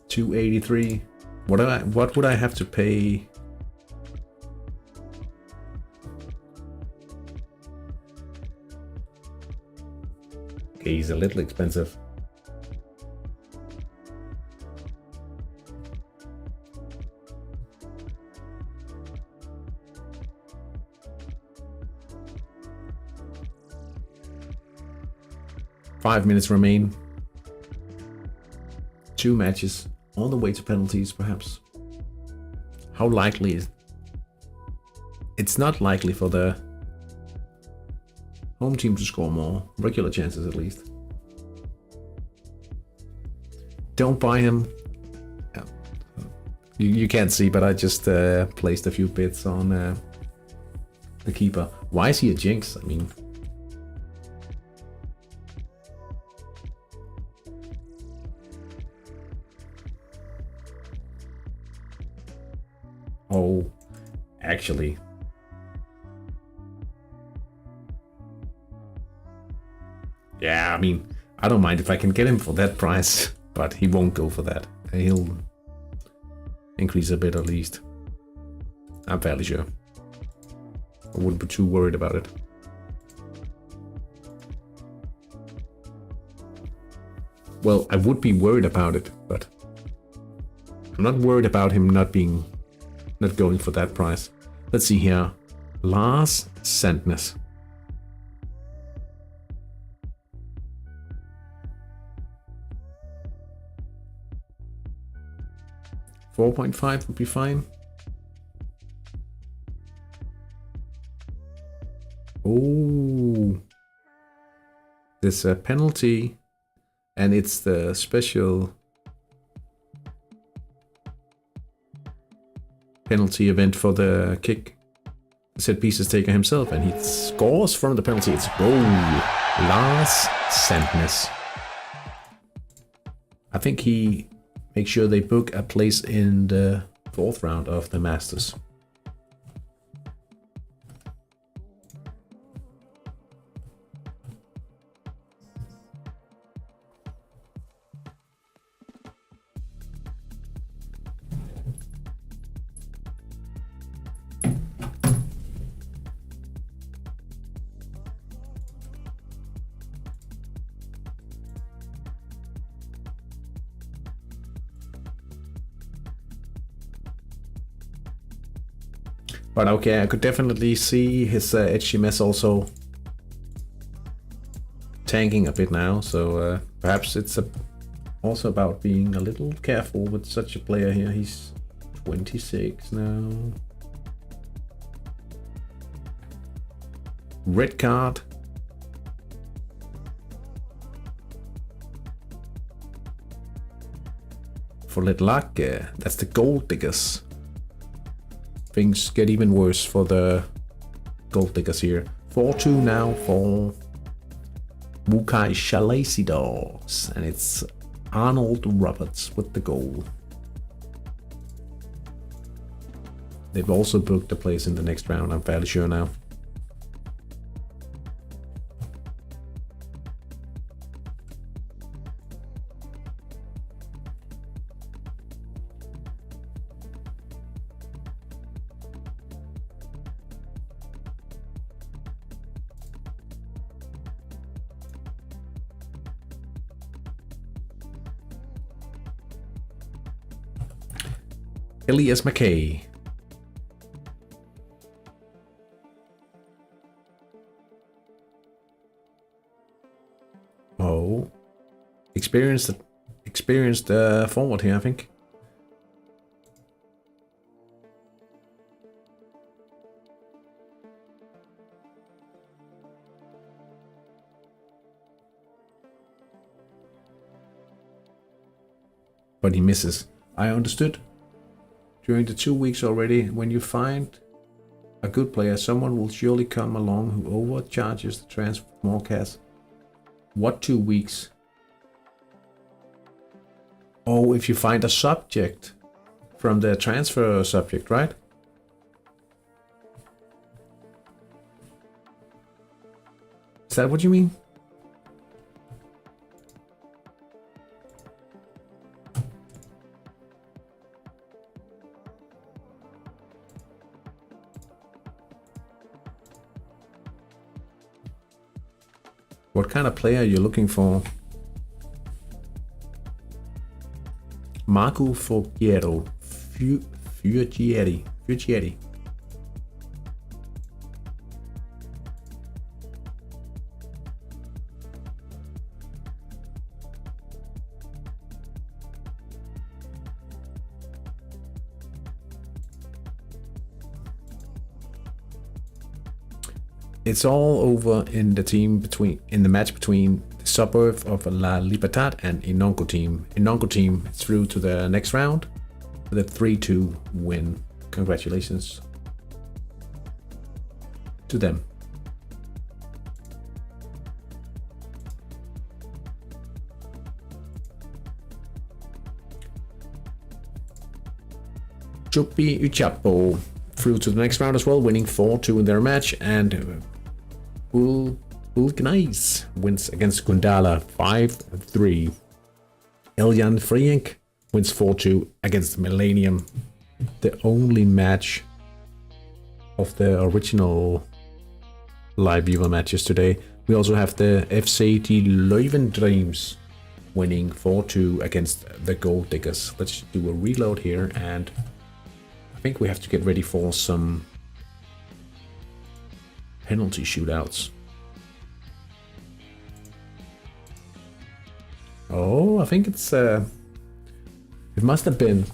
$283. What would I have to pay? Okay, he's a little expensive. Five minutes remain. 2 matches. On the way to penalties, perhaps. How likely is... It's not likely for the home team to score more. Regular chances, at least. Don't buy him. Yeah. You can't see, but I just placed a few bits on the keeper. Why is he a jinx? I mean... Oh, actually. Yeah, I mean, I don't mind if I can get him for that price, but he won't go for that. He'll increase a bit at least. I'm fairly sure. I wouldn't be too worried about it. Well, I would be worried about it, but I'm not worried about him not going for that price. Let's see here. Lars Sandnes. $4.5 would be fine. Oh, there's a penalty, and it's the special penalty event for the kick. The set piece is taker himself, and he scores from the penalty. It's goal. Lars Sandnes. I think he makes sure they book a place in the 4th round of the Masters. But okay, I could definitely see his HMS also tanking a bit now, so perhaps it's also about being a little careful with such a player here. He's 26 now. Red card. For Letlakke, that's the gold diggers. Things get even worse for the gold diggers here. 4-2 now for Mukai Shalacy, and it's Arnold Roberts with the goal. They've also booked a place in the next round, I'm fairly sure now. Elias McKay. Oh, experienced forward here, I think. But he misses. I understood. During the 2 weeks already, when you find a good player, someone will surely come along who overcharges the transfer for more cash. What 2 weeks? Oh, if you find a subject from the transfer subject, right? Is that what you mean? What kind of player are you looking for? Marco Forgiero. Fuggieri. It's all over in the match between the suburb of La Libertad and Inongo team. Inongo team is through to the next round with a 3-2 win. Congratulations to them. Chupi Uchapo through to the next round as well, winning 4-2 in their match, and Bulgnais wins against Gundala 5-3. Eljan Frienk wins 4-2 against Millennium. The only match of the original live viewer matches today. We also have the FCD Leuven Dreams winning 4-2 against the Gold Diggers. Let's do a reload here, and I think we have to get ready for some penalty shootouts. Oh, I think it must have been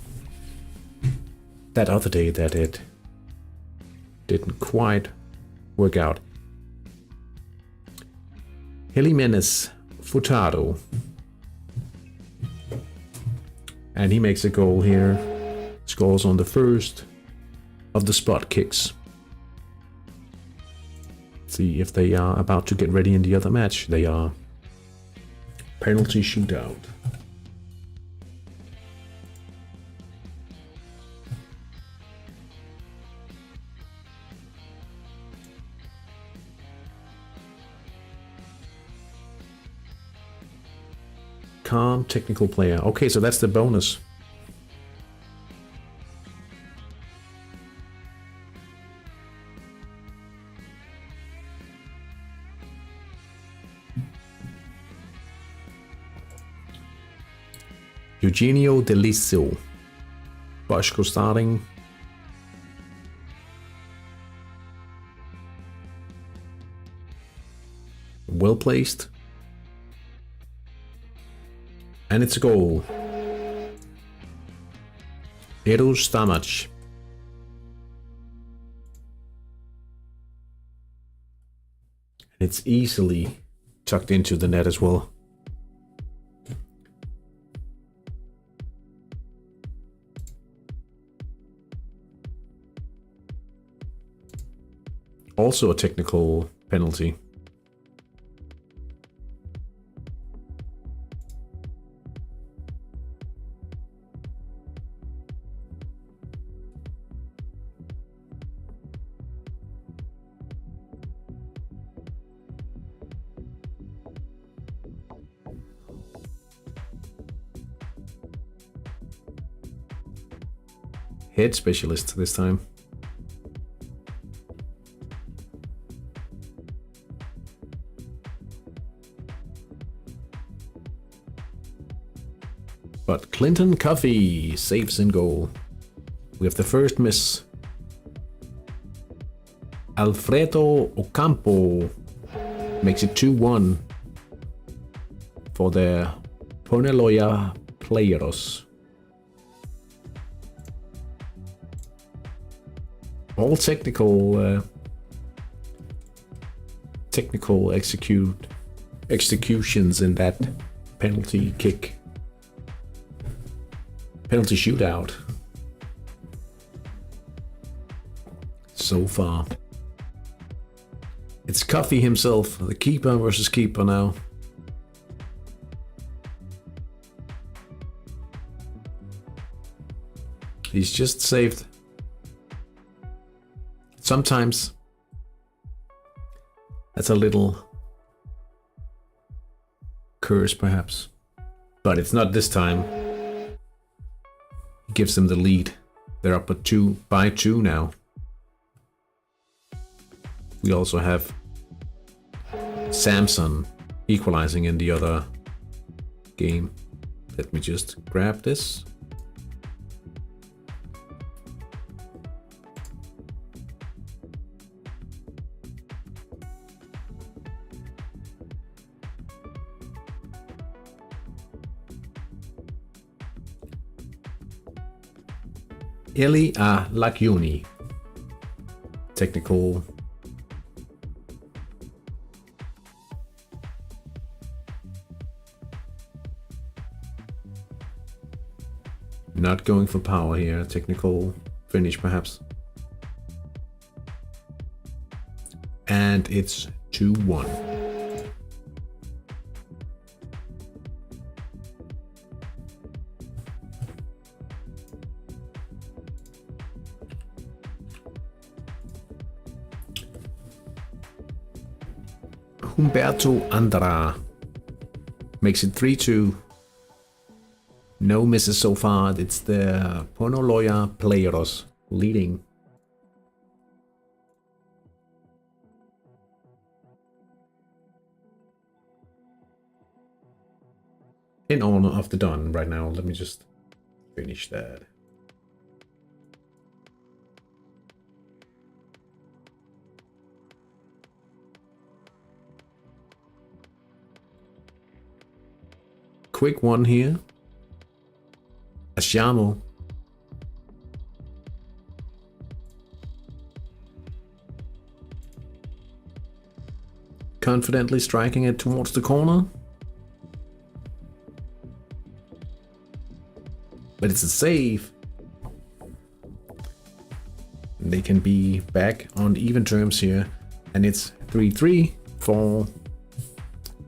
that other day that it didn't quite work out. Jimenez Furtado. And he makes a goal here. Scores on the first of the spot kicks. See if they are about to get ready in the other match. They are. Penalty shootout. Calm technical player. Okay, so that's the bonus. Eugenio Deliso. Boschko starting. Well placed. And it's a goal. Eros Stamac. And it's easily tucked into the net as well. Also a technical penalty. Head specialist this time. But Clinton Coffey saves in goal. We have the first miss. Alfredo Ocampo makes it 2-1 for the Poneloya Players. All technical executions in that penalty shootout so far. It's Coffey himself, the keeper versus keeper now. He's just saved. Sometimes that's a little curse, perhaps. But it's not this time. He gives them the lead. They're up by two now. We also have Samson equalizing in the other game. Let me just grab this. Eli a Lagioni. Technical. Not going for power here. Technical finish perhaps. And it's 2-1. Humberto Andra makes it 3-2. No misses so far. It's the Ponoloya Players leading. In honor of the Don right now. Let me just finish that. Quick one here. Asciano. Confidently striking it towards the corner. But it's a save. And they can be back on even terms here. And it's 3-3 for,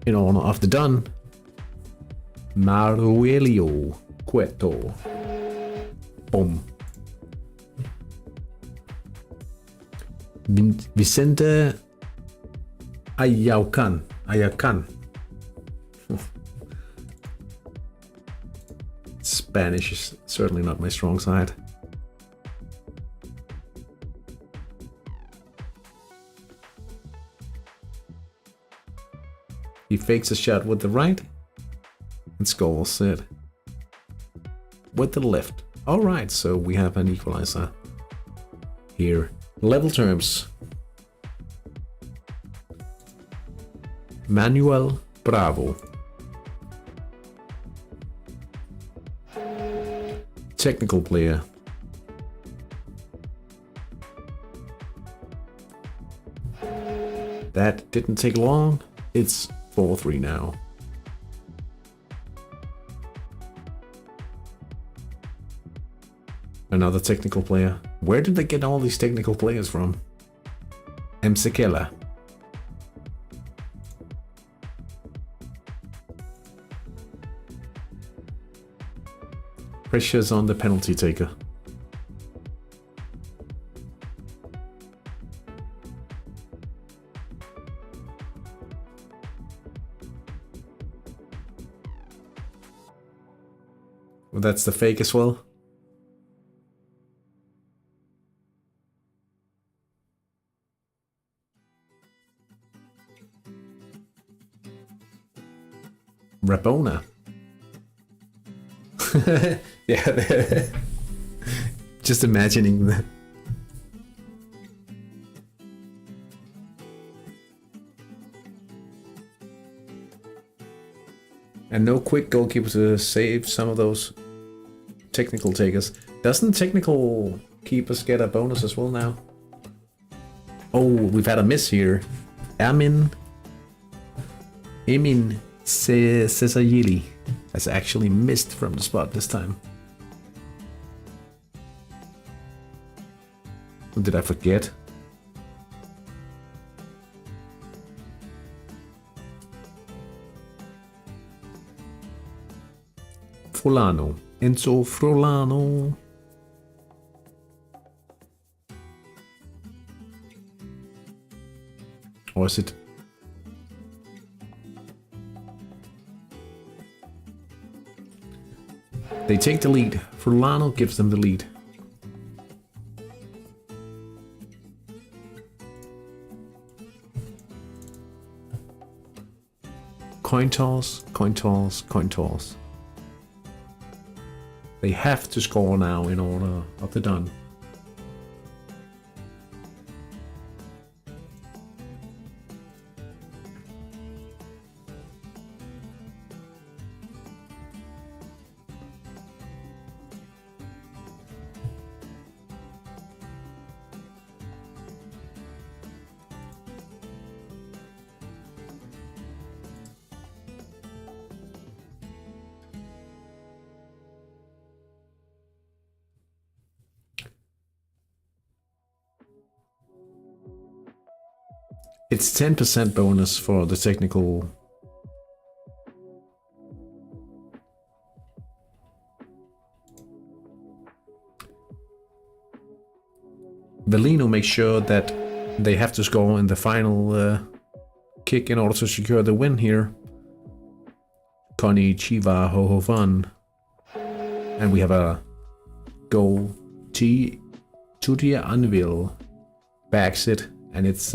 in honor of the Don, Maruelio Cueto. Boom. Vicente Ayacan. Spanish is certainly not my strong side. He fakes a shot with the right and scores it with the left. Alright, so we have an equalizer here. Level terms. Manuel Bravo. Technical player. That didn't take long. It's 4-3 now. Another technical player. Where did they get all these technical players from? Msekela. Pressure's on the penalty taker. Well, that's the fake as well. Rabona. Yeah. Just imagining that. And no quick goalkeeper to save some of those technical takers. Doesn't technical keepers get a bonus as well now? Oh, we've had a miss here. Emin Cesayili has actually missed from the spot this time. What did I forget? Frolano. Enzo Frolano. Or is it... They take the lead. Fulano gives them the lead. Coin toss, coin toss, coin toss. They have to score now in order of the done. It's 10% bonus for the technical. Velino makes sure that they have to score in the final kick in order to secure the win here. Connie Chiva Ho Ho Fun. And we have a goal. Tutia Anvil backs it, and it's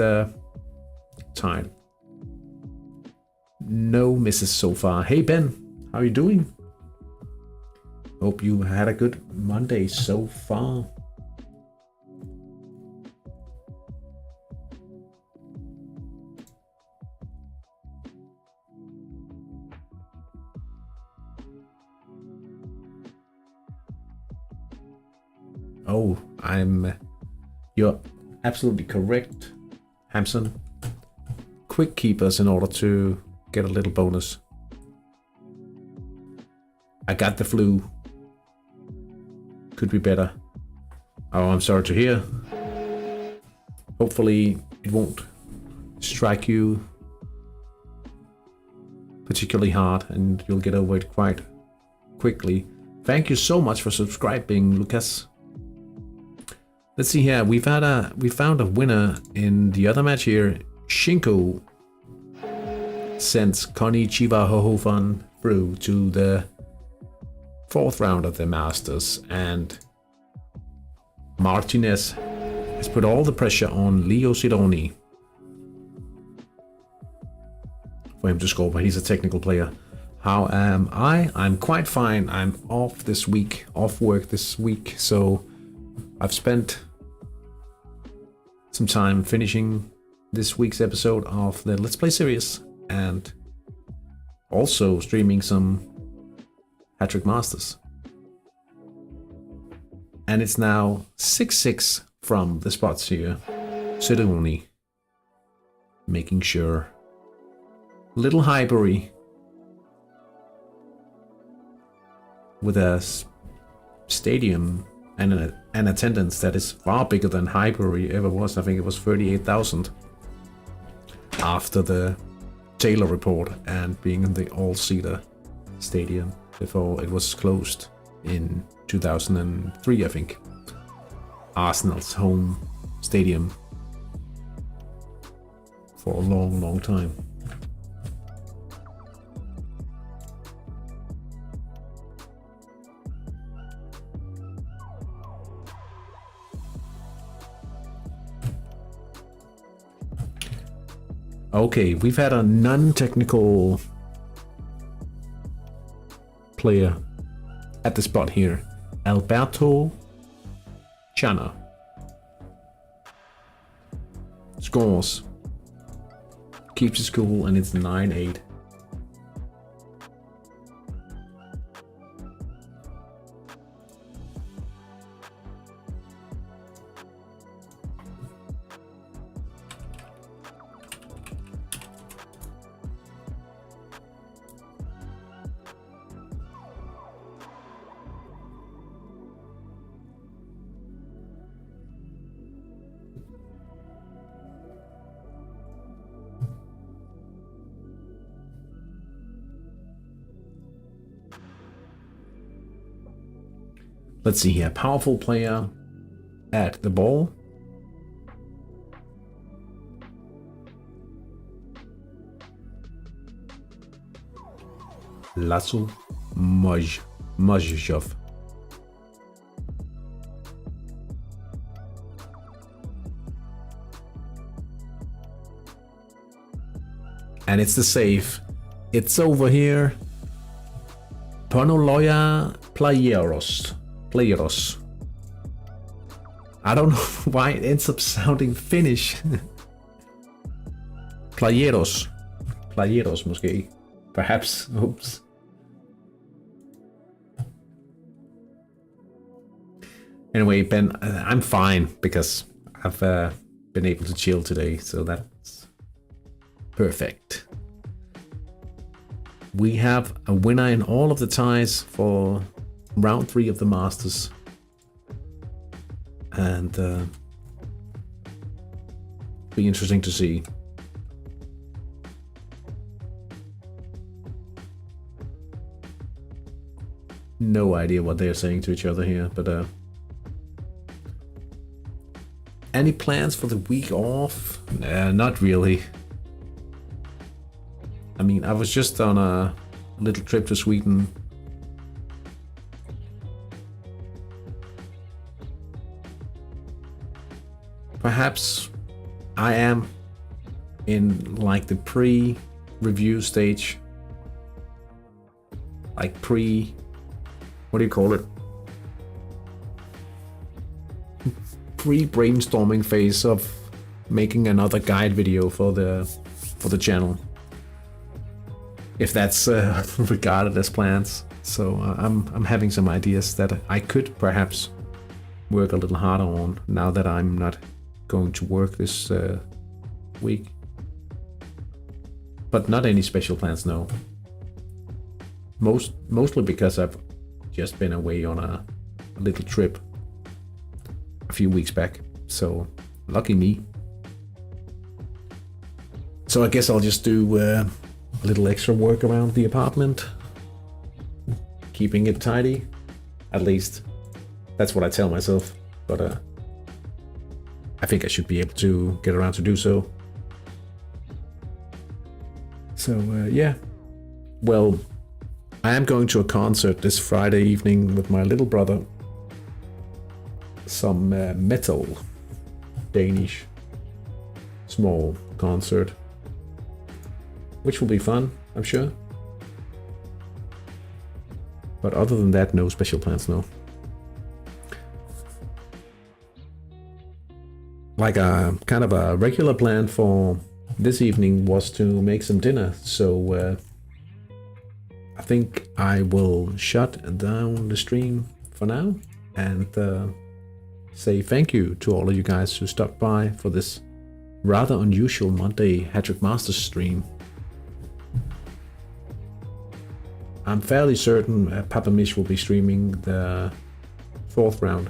tied. No misses so far. Hey Ben, how are you doing? Hope you had a good Monday so far. Oh, you're absolutely correct, Hampson. Quick keepers in order to get a little bonus. I got the flu. Could be better. Oh, I'm sorry to hear. Hopefully it won't strike you particularly hard and you'll get over it quite quickly. Thank you so much for subscribing, Lucas. Let's see here. We found a winner in the other match here. Shinko sends Connie Chiva Ho Fun through to the 4th round of the Masters, and Martinez has put all the pressure on Leo Sidoni for him to score, but he's a technical player. How am I? I'm quite fine. I'm off this week, off work this week, so I've spent some time finishing this week's episode of the Let's Play series and also streaming some Hattrick Masters. And it's now 6-6 from the spots here. Sidoni making sure. Little Highbury with a stadium and an attendance that is far bigger than Highbury ever was. I think it was 38,000 after the Taylor report and being in the all-seater stadium before it was closed in 2003, I think. Arsenal's home stadium for a long, long time. Okay, we've had a non-technical player at the spot here. Alberto Chana scores, keeps his cool, and it's 9-8. Let's see here. Powerful player at the ball. Lasso Mojov. And it's the save. It's over here. Ponoloya Playeros. I don't know why it ends up sounding Finnish. Playeros måske. Perhaps. Oops. Anyway, Ben, I'm fine because I've been able to chill today, so that's perfect. We have a winner in all of the ties for round 3 of the Masters. And be interesting to see. No idea what they're saying to each other here, but any plans for the week off? Not really. I mean, I was just on a little trip to Sweden. Perhaps I am in like the pre-review stage. Like what do you call it? Pre-brainstorming phase of making another guide video for the channel. If that's regarded as plans. So I'm having some ideas that I could perhaps work a little harder on now that I'm not going to work this week. But not any special plans, no. Mostly because I've just been away on a little trip a few weeks back. So lucky me. So I guess I'll just do a little extra work around the apartment, keeping it tidy. At least that's what I tell myself. But I think I should be able to get around to do so. So yeah. Well, I am going to a concert this Friday evening with my little brother. Some metal, Danish, small concert, which will be fun, I'm sure. But other than that, no special plans, no. Like a kind of a regular plan for this evening was to make some dinner, so I think I will shut down the stream for now and say thank you to all of you guys who stopped by for this rather unusual Monday Hattrick Masters stream. I'm fairly certain Papa Mish will be streaming the 4th round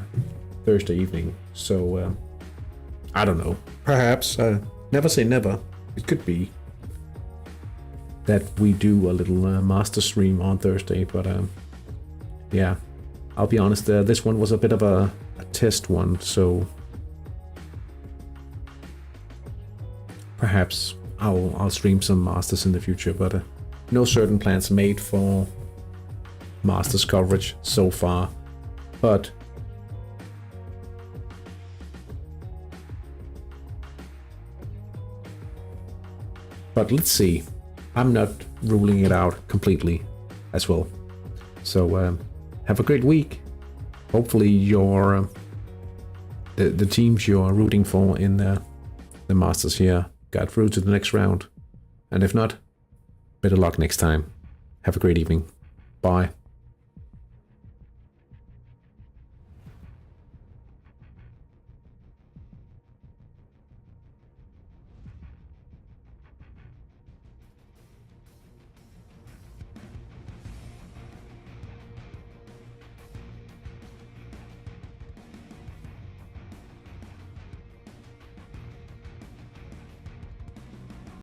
Thursday evening, so I don't know. Perhaps, never say never. It could be that we do a little master stream on Thursday, but yeah, I'll be honest, this one was a bit of a test one, so perhaps I'll stream some masters in the future, but no certain plans made for masters coverage so far. But let's see. I'm not ruling it out completely as well. So have a great week. Hopefully your the teams you're rooting for in the Masters here got through to the next round. And if not, better luck next time. Have a great evening. Bye.